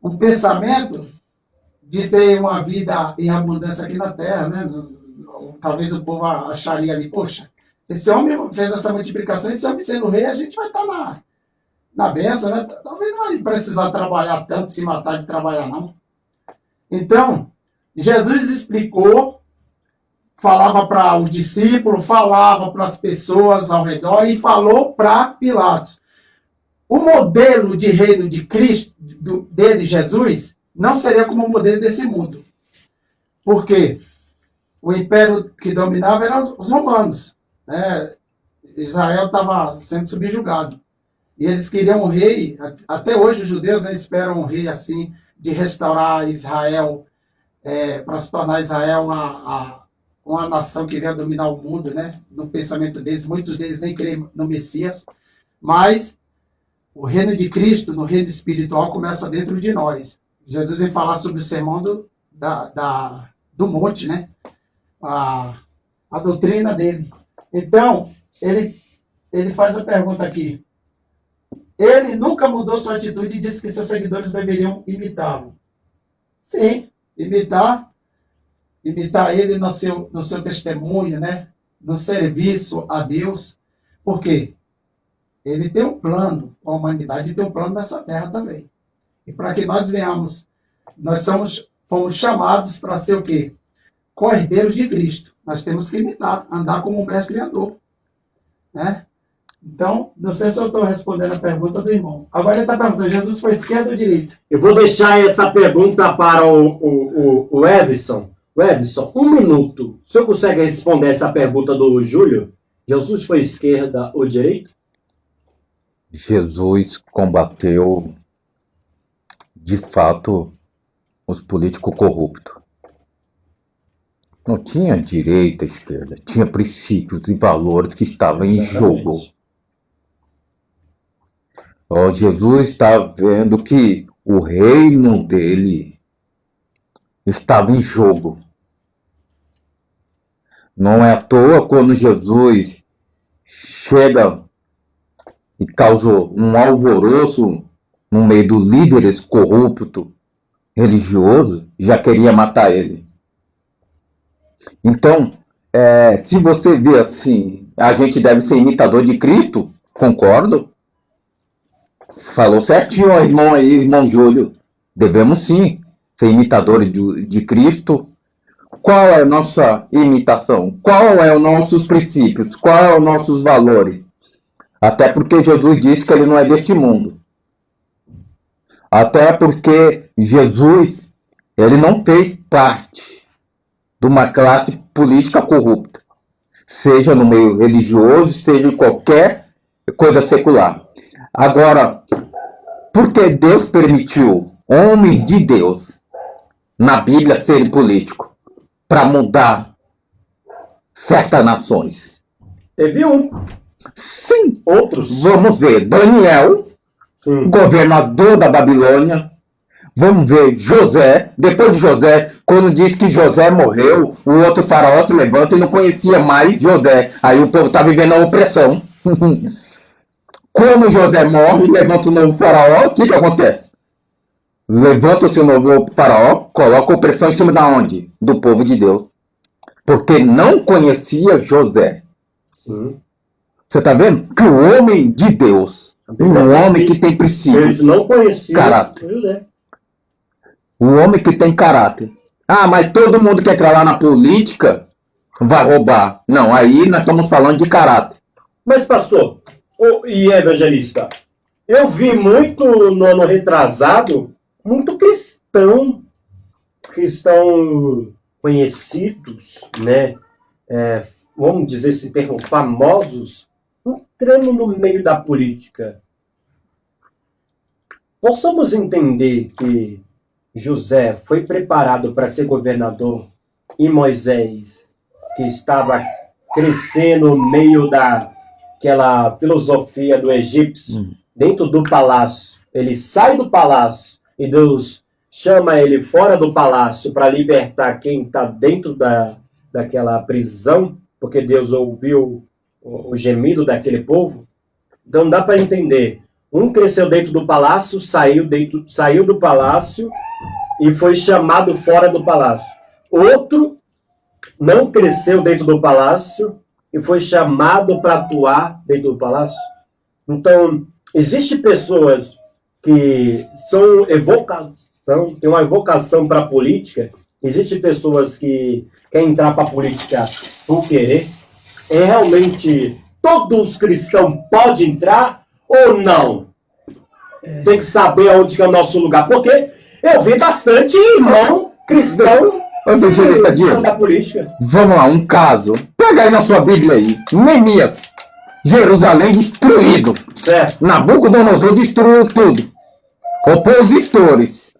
Um pensamento de ter uma vida em abundância aqui na Terra, né? Talvez o povo acharia ali, poxa, se esse homem fez essa multiplicação, esse homem sendo rei, a gente vai estar na bênção, né? Talvez não vai precisar trabalhar tanto, se matar de trabalhar, não. Então, Jesus explicou, falava para os discípulos, falava para as pessoas ao redor e falou para Pilatos. O modelo de reino de Cristo, dele, Jesus, não seria como o modelo desse mundo. Por quê? O império que dominava eram os romanos. Né? Israel estava sendo subjugado. E eles queriam um rei, até hoje os judeus, né, esperam um rei assim, de restaurar Israel, para se tornar Israel uma nação que venha dominar o mundo, né? No pensamento deles, muitos deles nem creem no Messias, mas o reino de Cristo, no reino espiritual, começa dentro de nós. Jesus vem falar sobre o sermão do monte, né? A doutrina dele. Então, ele faz a pergunta aqui. Ele nunca mudou sua atitude e disse que seus seguidores deveriam imitá-lo. Sim, imitar ele no seu testemunho, né? No serviço a Deus. Por quê? Ele tem um plano, a humanidade tem um plano nessa terra também. E para que nós venhamos, fomos chamados para ser o quê? Cordeiros de Cristo. Nós temos que imitar, andar como o mestre andou. Né? Então, não sei se eu estou respondendo a pergunta do irmão. Agora ele está perguntando, Jesus foi esquerda ou direita? Eu vou deixar essa pergunta para o Everson. O Everson, 1 minuto. O senhor consegue responder essa pergunta do Júlio? Jesus foi esquerda ou direita? Jesus combateu, de fato, os políticos corruptos. Não tinha direita, esquerda, tinha princípios e valores que estavam em jogo. Jesus está vendo que o reino dele estava em jogo. Não é à toa quando Jesus chega e causou um alvoroço no meio dos líderes corruptos, religiosos, já queria matar ele. Então, se você vê assim, a gente deve ser imitador de Cristo, concordo. Falou certinho, irmão Júlio. Devemos sim ser imitadores de Cristo. Qual é a nossa imitação? Qual é os nossos princípios? Qual é os nossos valores? Até porque Jesus disse que ele não é deste mundo. Até porque Jesus, ele não fez parte de uma classe política corrupta. Seja no meio religioso, seja em qualquer coisa secular. Agora, por que Deus permitiu homens de Deus na Bíblia serem políticos? Para mudar certas nações. Teve um. Sim. Outros. Vamos ver Daniel, governador da Babilônia. Vamos ver José. Depois de José, quando diz que José morreu, o outro faraó se levanta e não conhecia mais José. Aí o povo está vivendo a opressão. Quando José morre, levanta o novo faraó, o que acontece? Levanta-se o novo faraó, coloca a opressão em cima da onde? Do povo de Deus. Porque não conhecia José. Sim. Você está vendo? Que o homem de Deus, um homem que tem princípios, Eles não conheciam caráter. José. Um homem que tem caráter. Ah, mas todo mundo que entrar lá na política vai roubar. Não, aí nós estamos falando de caráter. Mas, pastor, e evangelista, eu vi muito no ano retrasado, muito cristão conhecidos, né? Vamos dizer esse termo, famosos, entrando no meio da política. Possamos entender que José foi preparado para ser governador e Moisés, que estava crescendo no meio daquela filosofia do egípcio, dentro do palácio. Ele sai do palácio e Deus chama ele fora do palácio para libertar quem está dentro daquela prisão, porque Deus ouviu o gemido daquele povo. Então dá para entender. Um cresceu dentro do palácio, saiu do palácio e foi chamado fora do palácio. Outro não cresceu dentro do palácio e foi chamado para atuar dentro do palácio. Então, existem pessoas que têm uma evocação para a política. Existem pessoas que querem entrar para a política por querer. Realmente, todos os cristãos podem entrar ou não? Tem que saber onde que é o nosso lugar. Porque eu vi bastante irmão cristão Evangelista Diego, da política. vamos lá, um caso. Pega aí na sua Bíblia aí, Neemias. Jerusalém destruído. Certo. Nabucodonosor destruiu tudo. Opositores.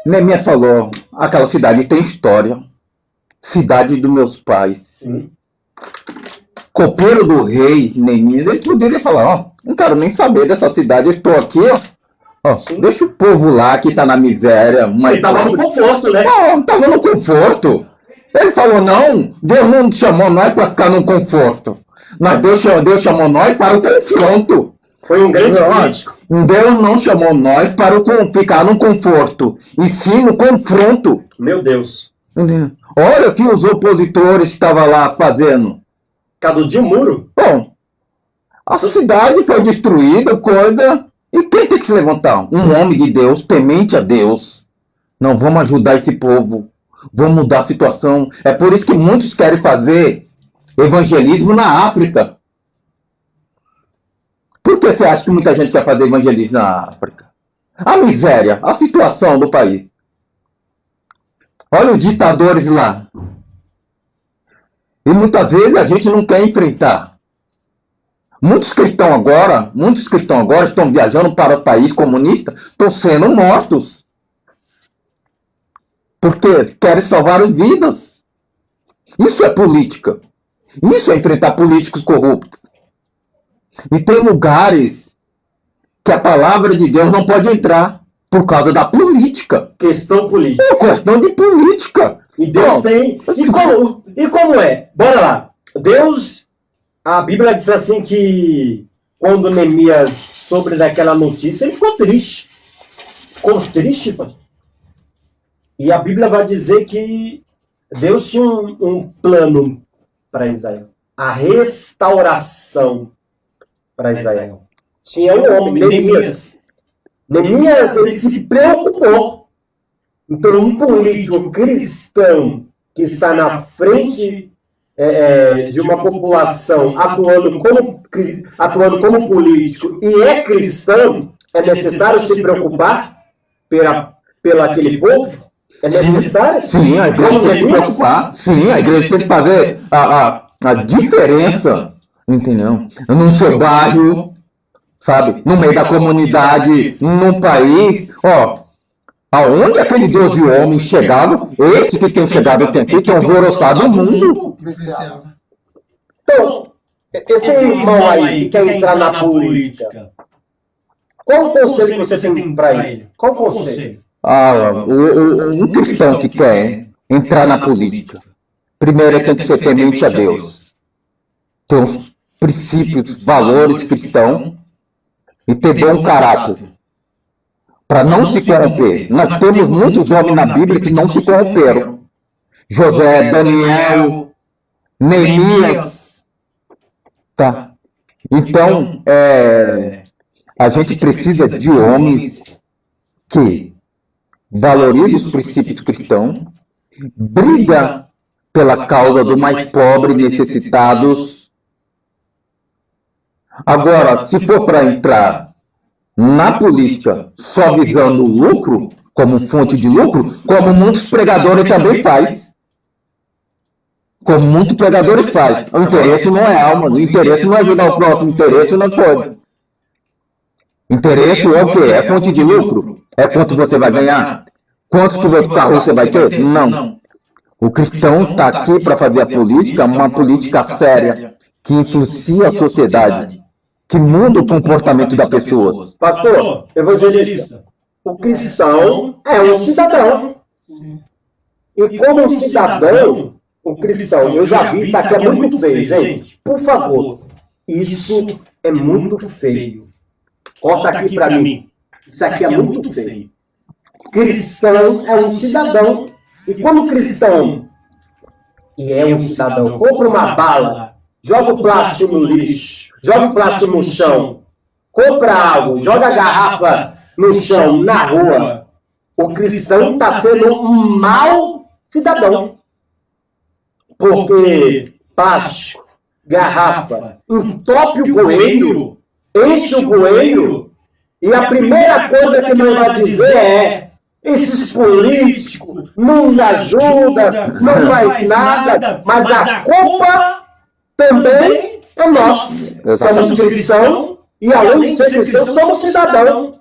Neemias falou, aquela cidade tem história. Cidade dos meus pais. Sim. Copeiro do rei Neemias, ele poderia falar, ó, não quero nem saber dessa cidade, eu estou aqui, ó, deixa o povo lá que tá na miséria. Mas Ele tava no conforto, né? Não, tava no conforto. Ele falou, não, Deus não chamou nós para ficar no conforto. Mas Deus chamou nós para o confronto. Foi um grande político. Deus não chamou nós para ficar no conforto, e sim no confronto. Meu Deus. Entendeu? Olha o que os opositores estavam lá fazendo. Cadu de muro. Bom, a cidade foi destruída, coisa. E quem tem que se levantar? Um homem de Deus, temente a Deus. Não, vamos ajudar esse povo. Vamos mudar a situação. É por isso que muitos querem fazer evangelismo na África. Por que você acha que muita gente quer fazer evangelismo na África? A miséria, a situação do país. Olha os ditadores lá. E muitas vezes a gente não quer enfrentar. Muitos cristãos agora estão viajando para o país comunista, estão sendo mortos. Porque querem salvar as vidas. Isso é política. Isso é enfrentar políticos corruptos. E tem lugares que a palavra de Deus não pode entrar por causa da política. Questão política. É questão de política. E Deus Bom, tem. E como é? Bora lá. Deus, a Bíblia diz assim que quando Neemias soube daquela notícia, ele ficou triste. Ficou triste, pô. E a Bíblia vai dizer que Deus tinha um plano para Israel. A restauração para Israel. Tinha um homem, Neemias. Neemias, ele se preocupou. Então, um político cristão que está na frente de uma população atuando como político e é cristão, é necessário se preocupar pelo aquele povo? É necessário? Sim, a igreja tem que se preocupar. Sim, a igreja tem que fazer a diferença. Entendeu? No seu bairro, sabe? No meio da comunidade, no país. Ó, aonde aqueles 12 homens chegavam, esse que tem chegado até aqui, que é alvoroçado o mundo. Então, esse irmão aí que quer entrar na política, qual o conselho que você tem para ele? Qual o conselho? Um cristão que quer entrar na política, primeiro ele tem que ser temente a Deus, ter os princípios, valores cristãos e ter bom caráter, para não se corromper. Nós temos muitos homens na Bíblia que não se corromperam. José, Daniel, Neemias. Tá? Então, a gente precisa de homens que valorizam os princípios cristãos, briga pela causa do mais pobre e necessitados. Agora, se for para entrar na política só visando o lucro, como fonte de lucro, como muitos pregadores também fazem. Como muitos pregadores fazem. O interesse não é alma, o interesse não é ajudar o próximo, o interesse não pode. Interesse é o quê? É fonte de lucro? É quanto você vai ganhar? Quantos carros você vai ter? Não. O cristão está aqui para fazer a política, uma política séria, que influencia a sociedade, que muda o comportamento da pessoa. Pastor, evangelista, o cristão é um cidadão. E como um cidadão, o cristão, eu já vi, isso aqui é muito feio, gente. Por favor, isso é muito feio. Corta aqui para mim. Isso aqui é muito feio. Cristão é um cidadão. E como cristão, e é um cidadão, compra uma bala, joga o plástico no lixo, joga o plástico no chão, compra água, joga a garrafa no chão, na rua. O cristão está sendo um mau cidadão. Porque plástico, garrafa, entope o bueiro, enche o bueiro, e a primeira coisa que nós vai dizer é: esses políticos não nos ajudam, não faz nada, mas a culpa também É nós. Exatamente. Somos cristãos e, além de ser cristãos, somos cidadãos.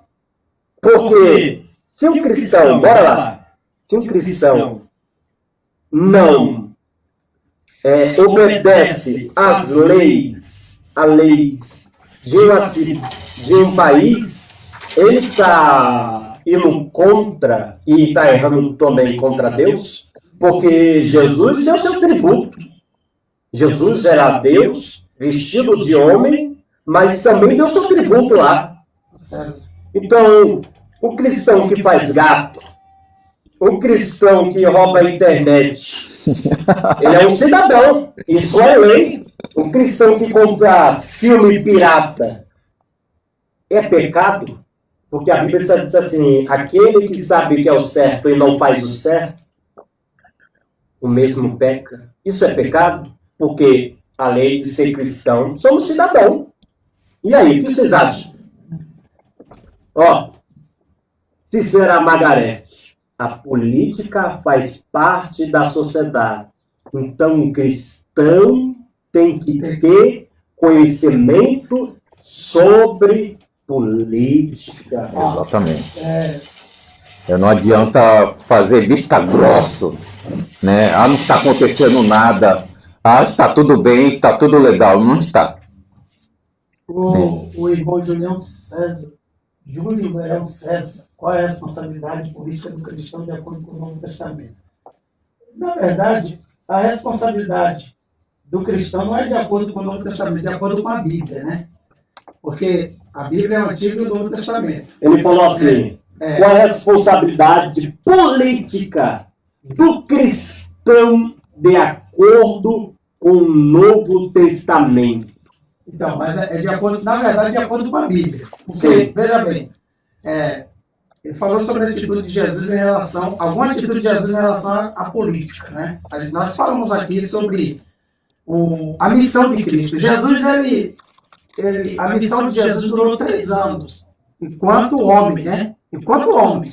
Porque se um cristão, bora lá, se um cristão não obedece às leis, de um país, ele está indo contra e está errando também contra Deus, porque Jesus deu seu tributo. Jesus era Deus, vestido de homem, mas também deu seu tributo lá. Então, o cristão que faz gato, o cristão que rouba a internet, ele é um cidadão, isso é lei. O cristão que compra filme pirata é pecado? Porque a Bíblia diz assim, aquele que sabe que é o certo e não faz o certo, o mesmo peca. Isso é pecado? Porque a lei de ser cristão, somos cidadão. E aí, o que vocês acham? Ó, Cícera Margarete, a política faz parte da sociedade. Então, o cristão tem que ter conhecimento sobre política. Exatamente. Não adianta fazer vista grossa, né? Ah, não está acontecendo nada. Ah, está tudo bem, está tudo legal. Não está. O irmão Julião César, qual é a responsabilidade política do cristão de acordo com o Novo Testamento? Na verdade, a responsabilidade do cristão não é de acordo com o Novo Testamento, é de acordo com a Bíblia, né? Porque a Bíblia é o Antigo e o Novo Testamento. Ele falou assim, qual é a responsabilidade política do cristão de acordo com o Novo Testamento? Então, mas é de acordo, na verdade, de acordo com a Bíblia. Porque, Sim. veja bem, ele falou sobre a atitude de Jesus em relação, alguma atitude de Jesus em relação à política, né? Nós falamos aqui sobre a missão de Cristo. Jesus, a missão de Jesus durou 3 anos, enquanto homem, né? Enquanto homem.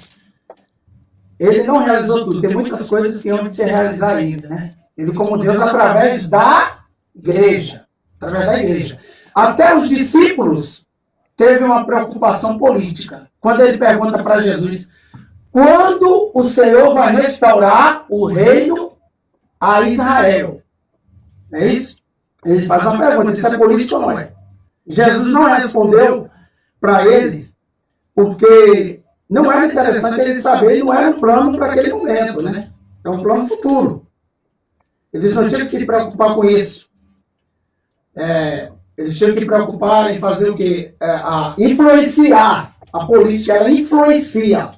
Ele não realizou tudo, tem muitas coisas que hão de se realizar ainda, né? Ele como Deus através da igreja. Através da igreja. Até os discípulos teve uma preocupação política. Quando ele pergunta para Jesus, quando o Senhor vai restaurar o reino a Israel? É isso? Ele faz uma pergunta, isso é político ou não é? Jesus não respondeu para eles, porque não era interessante ele saber, não era um plano para aquele momento, né? É um plano futuro. Eles não tinham que se preocupar com isso. Eles tinham que se preocupar em fazer o quê? Influenciar. A política, ela influencia.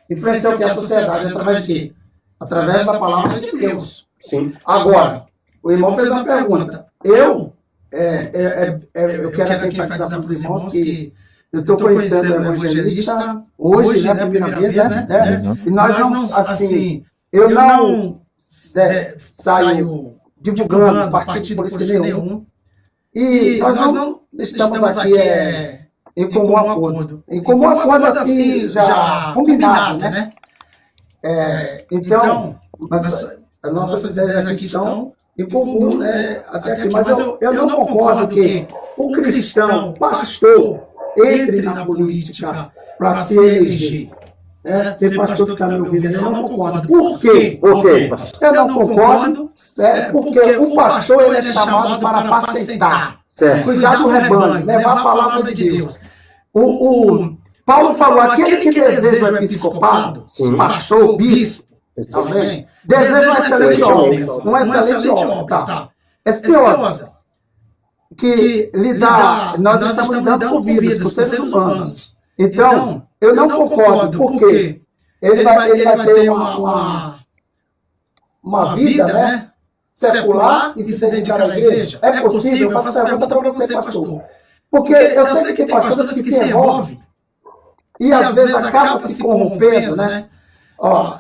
Influencia o que? A sociedade. Através de quê? Através da palavra de Deus. Sim. Agora, o irmão fez uma pergunta. Eu quero aqui enfatizar para os irmãos que eu estou conhecendo o evangelista hoje, né? Primeira vez, né? E nós não, assim, eu não saio divulgando partido político nenhum. E nós não estamos aqui em comum acordo. Em comum acordo, assim, já combinado, né? Então, as nossas ideias aqui estão em comum, né? Até aqui. Mas eu não concordo que o cristão, pastor, entre na política para se eleger. Ser pastor que está me ouvindo, eu não concordo. Por quê? Eu não concordo porque o pastor ele é chamado para apacentar, cuidar do rebanho, levar a palavra de Deus. O Paulo falou, aquele que deseja o episcopado, pastor, bispo, também, deseja um excelente homem, tá? Espiosa, que nós estamos lidando com vidas, com seres humanos. Então, eu não concordo, porque ele vai ter uma vida, né, secular e se dedicar à igreja. É possível? Eu faço a pergunta para você, pastor. Porque eu sei que tem pastores que se envolvem e às vezes acaba se corrompendo, né?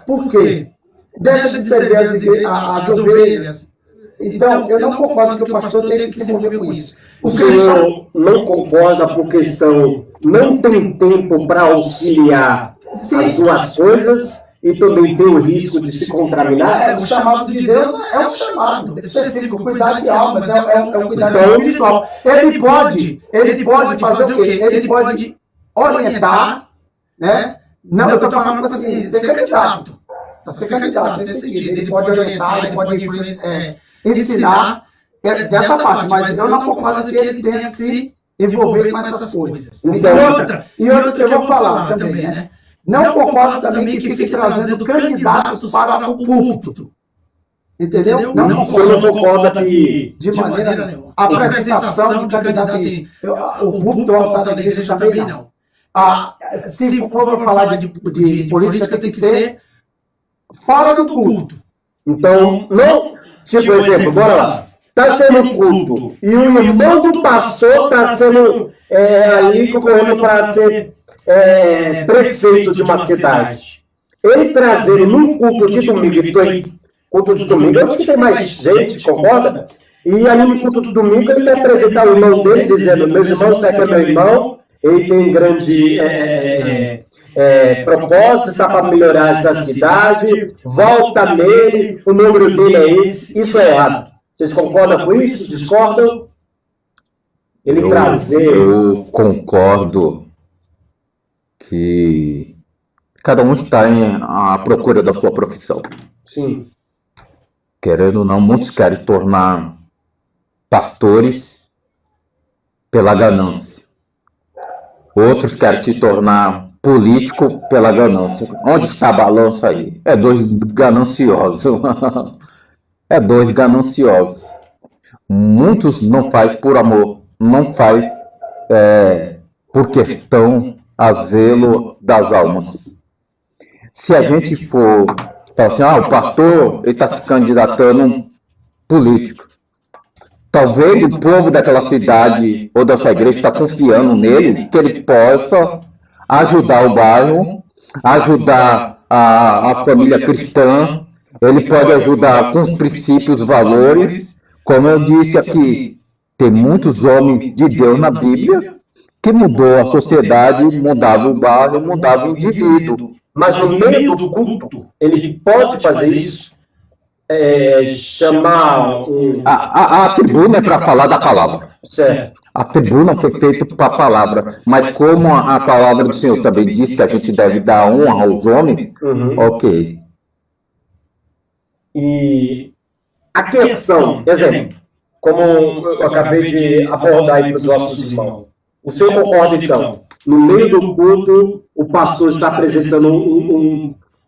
Por quê? Deixa de servir as ovelhas. Então, eu não concordo que o pastor tenha que se envolver com isso. O senhor não concorda porque não tem tempo para auxiliar as duas coisas e também tem o risco de se contaminar. O chamado de Deus é um chamado específico, cuidar de almas, é um cuidado espiritual. Ele pode fazer o quê? Ele pode orientar, né? Não, eu estou falando assim, ser candidato. Para ser candidato, nesse sentido. Ele pode orientar, ele pode ensinar dessa parte, mas eu não concordo que ele tenha que se envolver com essas coisas. E outra, eu vou falar também, né? Não concordo também que fique trazendo candidatos para o púlpito. Entendeu? Você não concorda que, de maneira nenhuma, a apresentação de candidato, o púlpito, o altar da igreja também não. Se for falar de política, tem que ser fora do culto. Então, não, tipo exemplo, bora lá. Está tendo culto e o irmão do pastor está sendo ali concorrendo para ser prefeito de uma cidade. Ele trazer num culto de domingo, culto de domingo, eu acho que tem mais gente, concorda? E ali no culto de domingo ele quer apresentar o irmão dele, dizendo: meu irmão, você é meu irmão, ele tem grande propósito para melhorar essa cidade, volta nele, o número dele é esse. Isso é errado. Vocês concordam com isso? Discordam? Eu concordo que cada um está à procura da sua profissão. Sim. Querendo ou não, muitos querem tornar pastores pela ganância. Outros querem se tornar político pela ganância. Onde está a balança aí? É dois gananciosos. É dois gananciosos. Muitos não faz por amor, não faz por questão a zelo das almas. Se a gente for falar assim, o pastor ele está se candidatando a um político, talvez o povo daquela cidade ou da sua igreja está confiando nele, que ele possa ajudar o bairro, ajudar a família cristã. Ele pode ajudar com os princípios, valores. Como eu disse aqui, tem muitos homens de Deus na Bíblia que mudou a sociedade, mudava o bairro, mudava o indivíduo. Mas no meio do culto, ele pode fazer isso? Chamar a tribuna é para falar da palavra. Certo. A tribuna foi feita para a palavra. Mas como a palavra do Senhor também diz que a gente deve dar honra aos homens, ok. E a questão, exemplo, como eu acabei de abordar aí para os nossos irmãos, o senhor concorda então, no meio do culto, o pastor está apresentando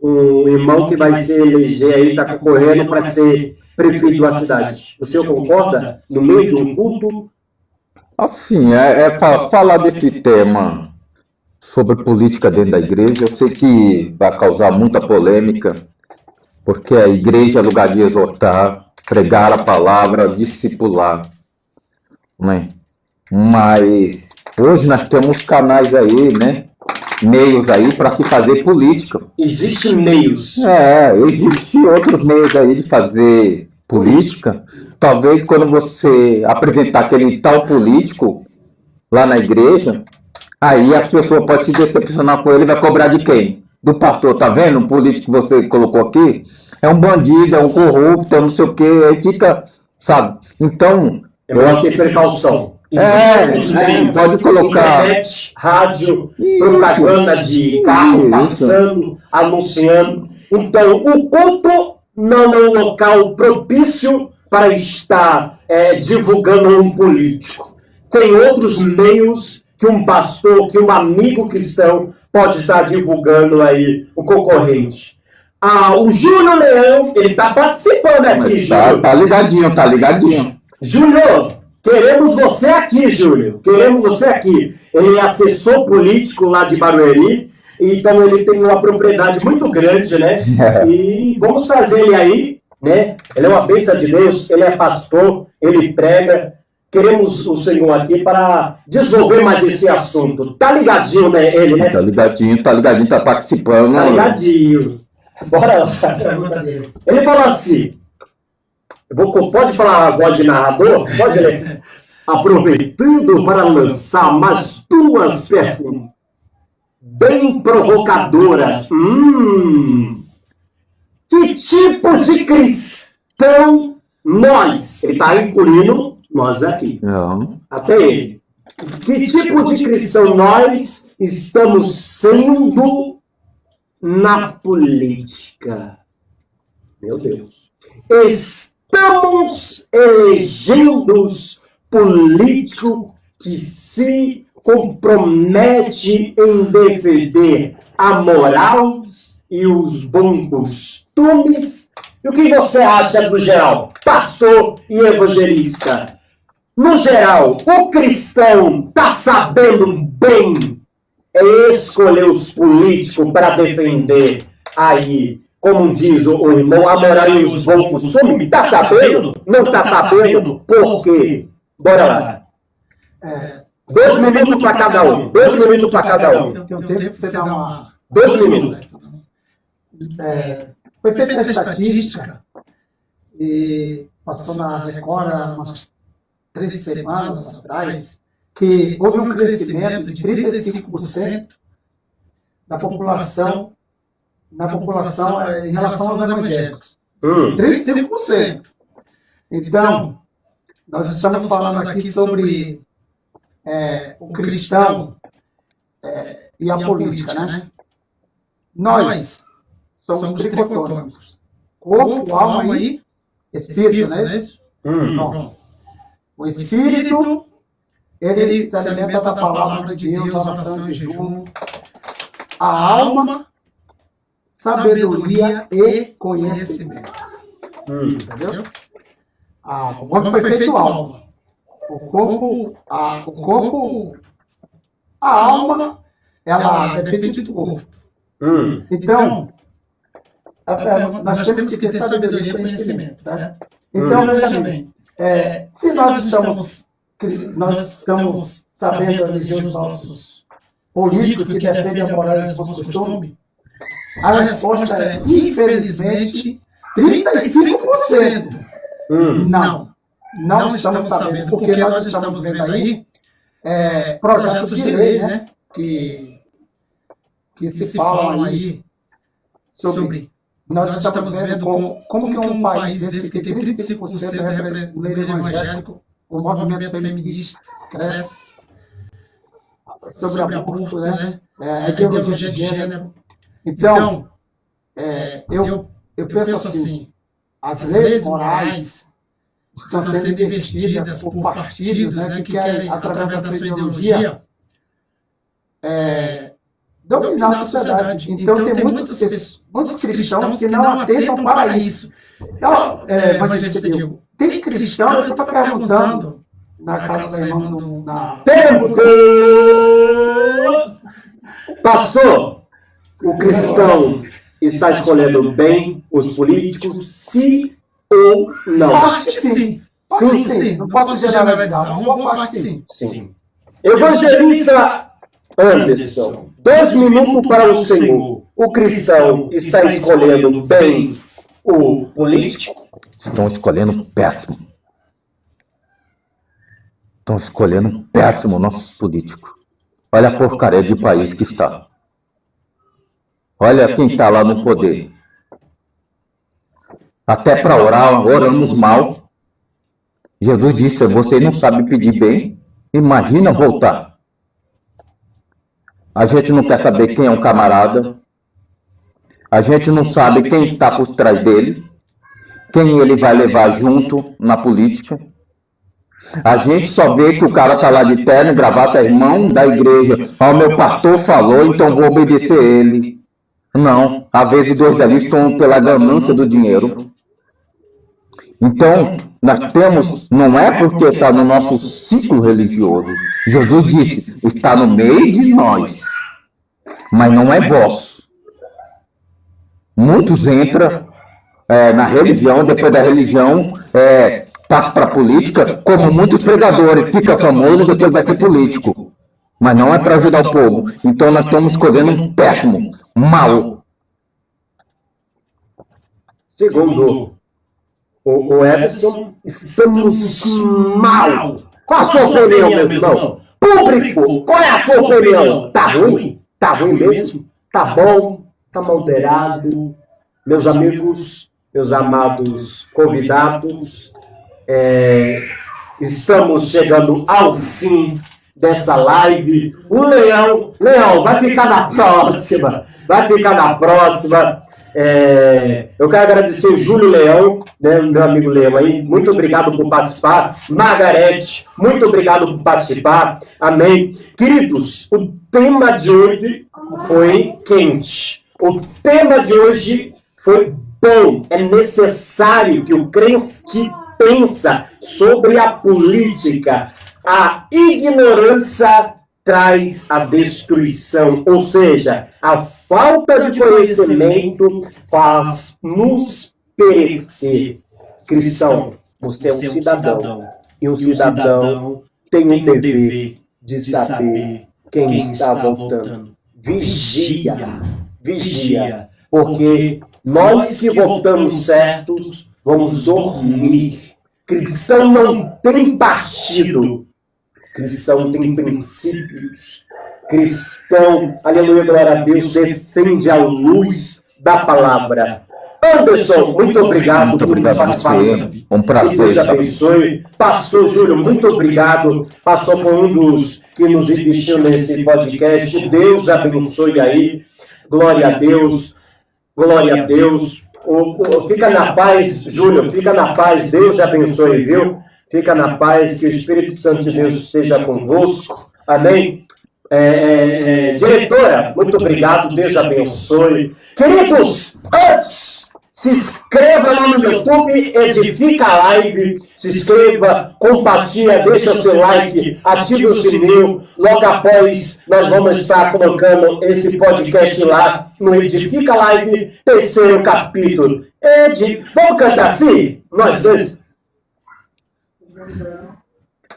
um irmão que vai se eleger aí, está concorrendo para ser prefeito da cidade. O senhor concorda? No meio de um culto? Assim, para falar desse tema sobre política dentro da igreja, eu sei que vai causar muita polêmica, porque a igreja é lugar de exortar, pregar a palavra, discipular, né? Mas hoje nós temos canais aí, né? Meios aí para se fazer política. Existem meios. Existem outros meios aí de fazer política. Talvez quando você apresentar aquele tal político lá na igreja, aí a pessoa pode se decepcionar com ele e vai cobrar de quem? Do pastor, tá vendo? O político que você colocou aqui é um bandido, é um corrupto, é não sei o que, aí fica, sabe? Então, eu acho que é precaução. Pode colocar internet, rádio, propaganda de carro passando, anunciando. Então, o culto não é um local propício para estar divulgando um político. Tem outros meios que um pastor, que um amigo cristão pode estar divulgando aí o concorrente. O Júnior Leão, ele está participando aqui, Júnior. Tá ligadinho. Júnior, queremos você aqui, Júnior. Queremos você aqui. Ele é assessor político lá de Barueri, então ele tem uma propriedade muito grande, né? E vamos trazer ele aí, né? Ele é uma bênção de Deus, ele é pastor, ele prega. Queremos o Senhor aqui para desenvolver mais esse assunto. Tá ligadinho, né? Ele, né? Tá ligadinho, tá participando. Tá ligadinho. Bora lá. Ele falou assim, pode falar a voz de narrador? Pode ler. Aproveitando para lançar mais duas perguntas bem provocadoras. Que tipo de cristão nós? Ele está incluindo nós aqui. Não. Até ele. Que tipo de cristão nós estamos sendo na política? Meu Deus. Estamos elegendo político que se compromete em defender a moral e os bons costumes. E o que você acha do geral? Pastor e evangelista. No geral, o cristão está sabendo bem escolher os políticos para defender aí, como diz o irmão, a moral e os bons costumes? Está sabendo? Não está sabendo? Por quê? Bora lá. 2 minutos para cada um. 2 minutos para cada um. Tem um tempo para você dar uma... 2 minutos. Foi feita a estatística e passou na Record há umas 3 semanas atrás que houve um crescimento de 35% da população em relação aos evangélicos. 35%. Então, nós estamos falando aqui sobre o cristão e a política, né? Nós somos tricotômicos. Corpo, alma e espírito, não é isso? Pronto. O espírito, ele se alimenta da palavra de Deus, oração e jejum. A alma, sabedoria e conhecimento. Entendeu? O homem foi feito alma. O corpo, a alma, ela depende do corpo. Então, nós temos que ter sabedoria e conhecimento, certo? Então, veja bem, se nós estamos sabendo eleger os nossos políticos que defendem a moral e os bons costumes, a resposta é, infelizmente, 35%. Não estamos sabendo, porque nós estamos vendo aí projetos de lei, né, que se falam aí sobre... Nós estamos vendo como que um país desse que tem 35% do meio evangélico, o movimento feminista cresce, sobre aborto, né? A ideologia de gênero. Então, eu penso assim, as leis morais estão sendo investidas por partidos, né, que querem, através da sua ideologia, dominar a sociedade. Então, tem muitos cristãos que não atentam para isso. Então, evangelista Diego, tem cristão, eu estou perguntando na casa da irmã Tempo! Pastor, o cristão está escolhendo bem os políticos, sim ou não? Parte sim. Sim. Não posso generalizar. Uma boa parte sim. Sim. Evangelista Anderson, 2 minutos para o Senhor. O cristão está escolhendo bem o político? Estão escolhendo péssimo. Estão escolhendo péssimo nossos políticos. Olha a porcaria de país que está. Olha quem está lá no poder. Até para orar, oramos mal. Jesus disse, você não sabe pedir bem, imagina voltar. A gente não quer saber quem é um camarada. A gente não sabe quem está por trás dele. Quem ele vai levar junto na política. A gente só vê que o cara está lá de terno, gravata, irmão da igreja. O meu pastor falou, então vou obedecer ele. Não, às vezes dois ali estão pela ganância do dinheiro. Então, nós temos, não é porque está no nosso ciclo religioso. Jesus disse, está no meio de nós, mas não é vosso. Muitos entram na religião, depois da religião, passa para a política, como muitos pregadores, fica famoso, depois vai ser político. Mas não é para ajudar o povo. Então nós estamos escolhendo um péssimo, mal. Segundo o Everson, estamos mal. Qual a sua opinião, meu irmão? Público, qual é a sua opinião? Tá ruim? Tá ruim mesmo? Tá bom? Tá moderado? Meus amigos, meus amados convidados, estamos chegando ao fim dessa live. O Leão, vai ficar na próxima. Eu quero agradecer o Júlio Leão, né, meu amigo Leão aí. Muito obrigado por participar. Margarete, muito obrigado por participar. Amém. Queridos, o tema de hoje foi quente. O tema de hoje foi bom. É necessário que o crente pensa sobre a política. A ignorância traz a destruição, ou seja, a falta de conhecimento faz nos perecer. Cristão, você é um cidadão, e um cidadão tem o dever de saber quem está votando. Vigia, porque nós que votamos certos, vamos dormir. Cristão não tem partido. Cristão tem princípios. Cristão, aleluia, glória a Deus, defende a luz da palavra. Anderson, muito obrigado. Muito obrigado a você. Um prazer. Que Deus abençoe. Pastor Júlio, muito obrigado. Pastor foi um dos que nos investiu nesse podcast. Deus abençoe aí. Glória a Deus. Glória a Deus. Fica na paz, Júlio. Fica na paz. Deus abençoe, viu? Fica na paz, que o Espírito Santo de Deus esteja convosco. Amém? Diretora, muito obrigado. Deus abençoe. Queridos, antes, se inscreva lá no YouTube, Edifica a Live. Se inscreva, compartilha, deixa o seu like, ative o sininho. Logo após, nós vamos estar colocando esse podcast lá no Edifica a Live, 3º capítulo. Vamos cantar assim? Nós dois.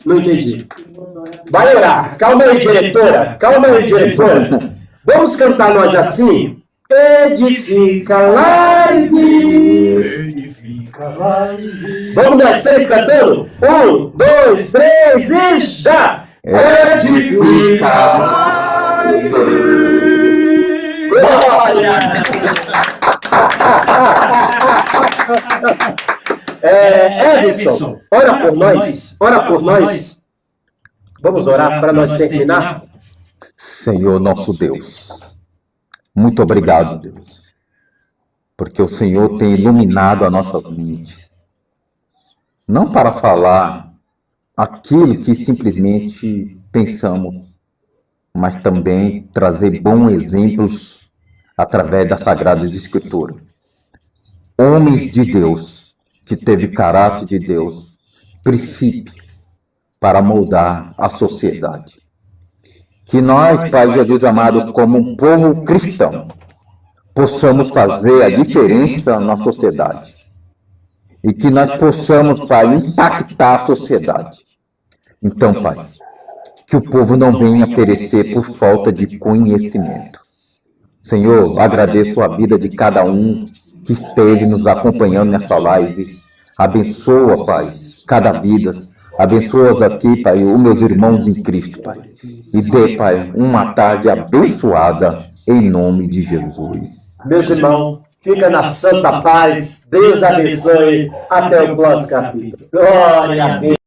Não entendi. Vai orar. Calma aí, diretora. Vamos cantar nós assim? Edifica Live. Vamos nós 3 cantando? 1, 2, 3 e já! Edifica Live. Glória! Edson, ora por nós. Vamos orar para nós terminar. Senhor nosso Deus, muito obrigado, Deus, porque o Senhor tem iluminado a nossa mente, não para falar aquilo que simplesmente pensamos, mas também trazer bons exemplos através das Sagradas Escrituras. Homens de Deus, que teve caráter de Deus, princípio para moldar a sociedade. Que nós, Pai Jesus amado, como um povo cristão, possamos fazer a diferença na sociedade. E que nós possamos, Pai, impactar a sociedade. Então, Pai, que o povo não venha perecer por falta de conhecimento. Senhor, agradeço a vida de cada um que esteve nos acompanhando nessa live. Abençoa, Pai, cada vida. Abençoa aqui, Pai, os meus irmãos em Cristo, Pai. E dê, Pai, uma tarde abençoada em nome de Jesus. Meus irmãos, fica na santa paz. Deus abençoe. Até o próximo capítulo. Glória a Deus.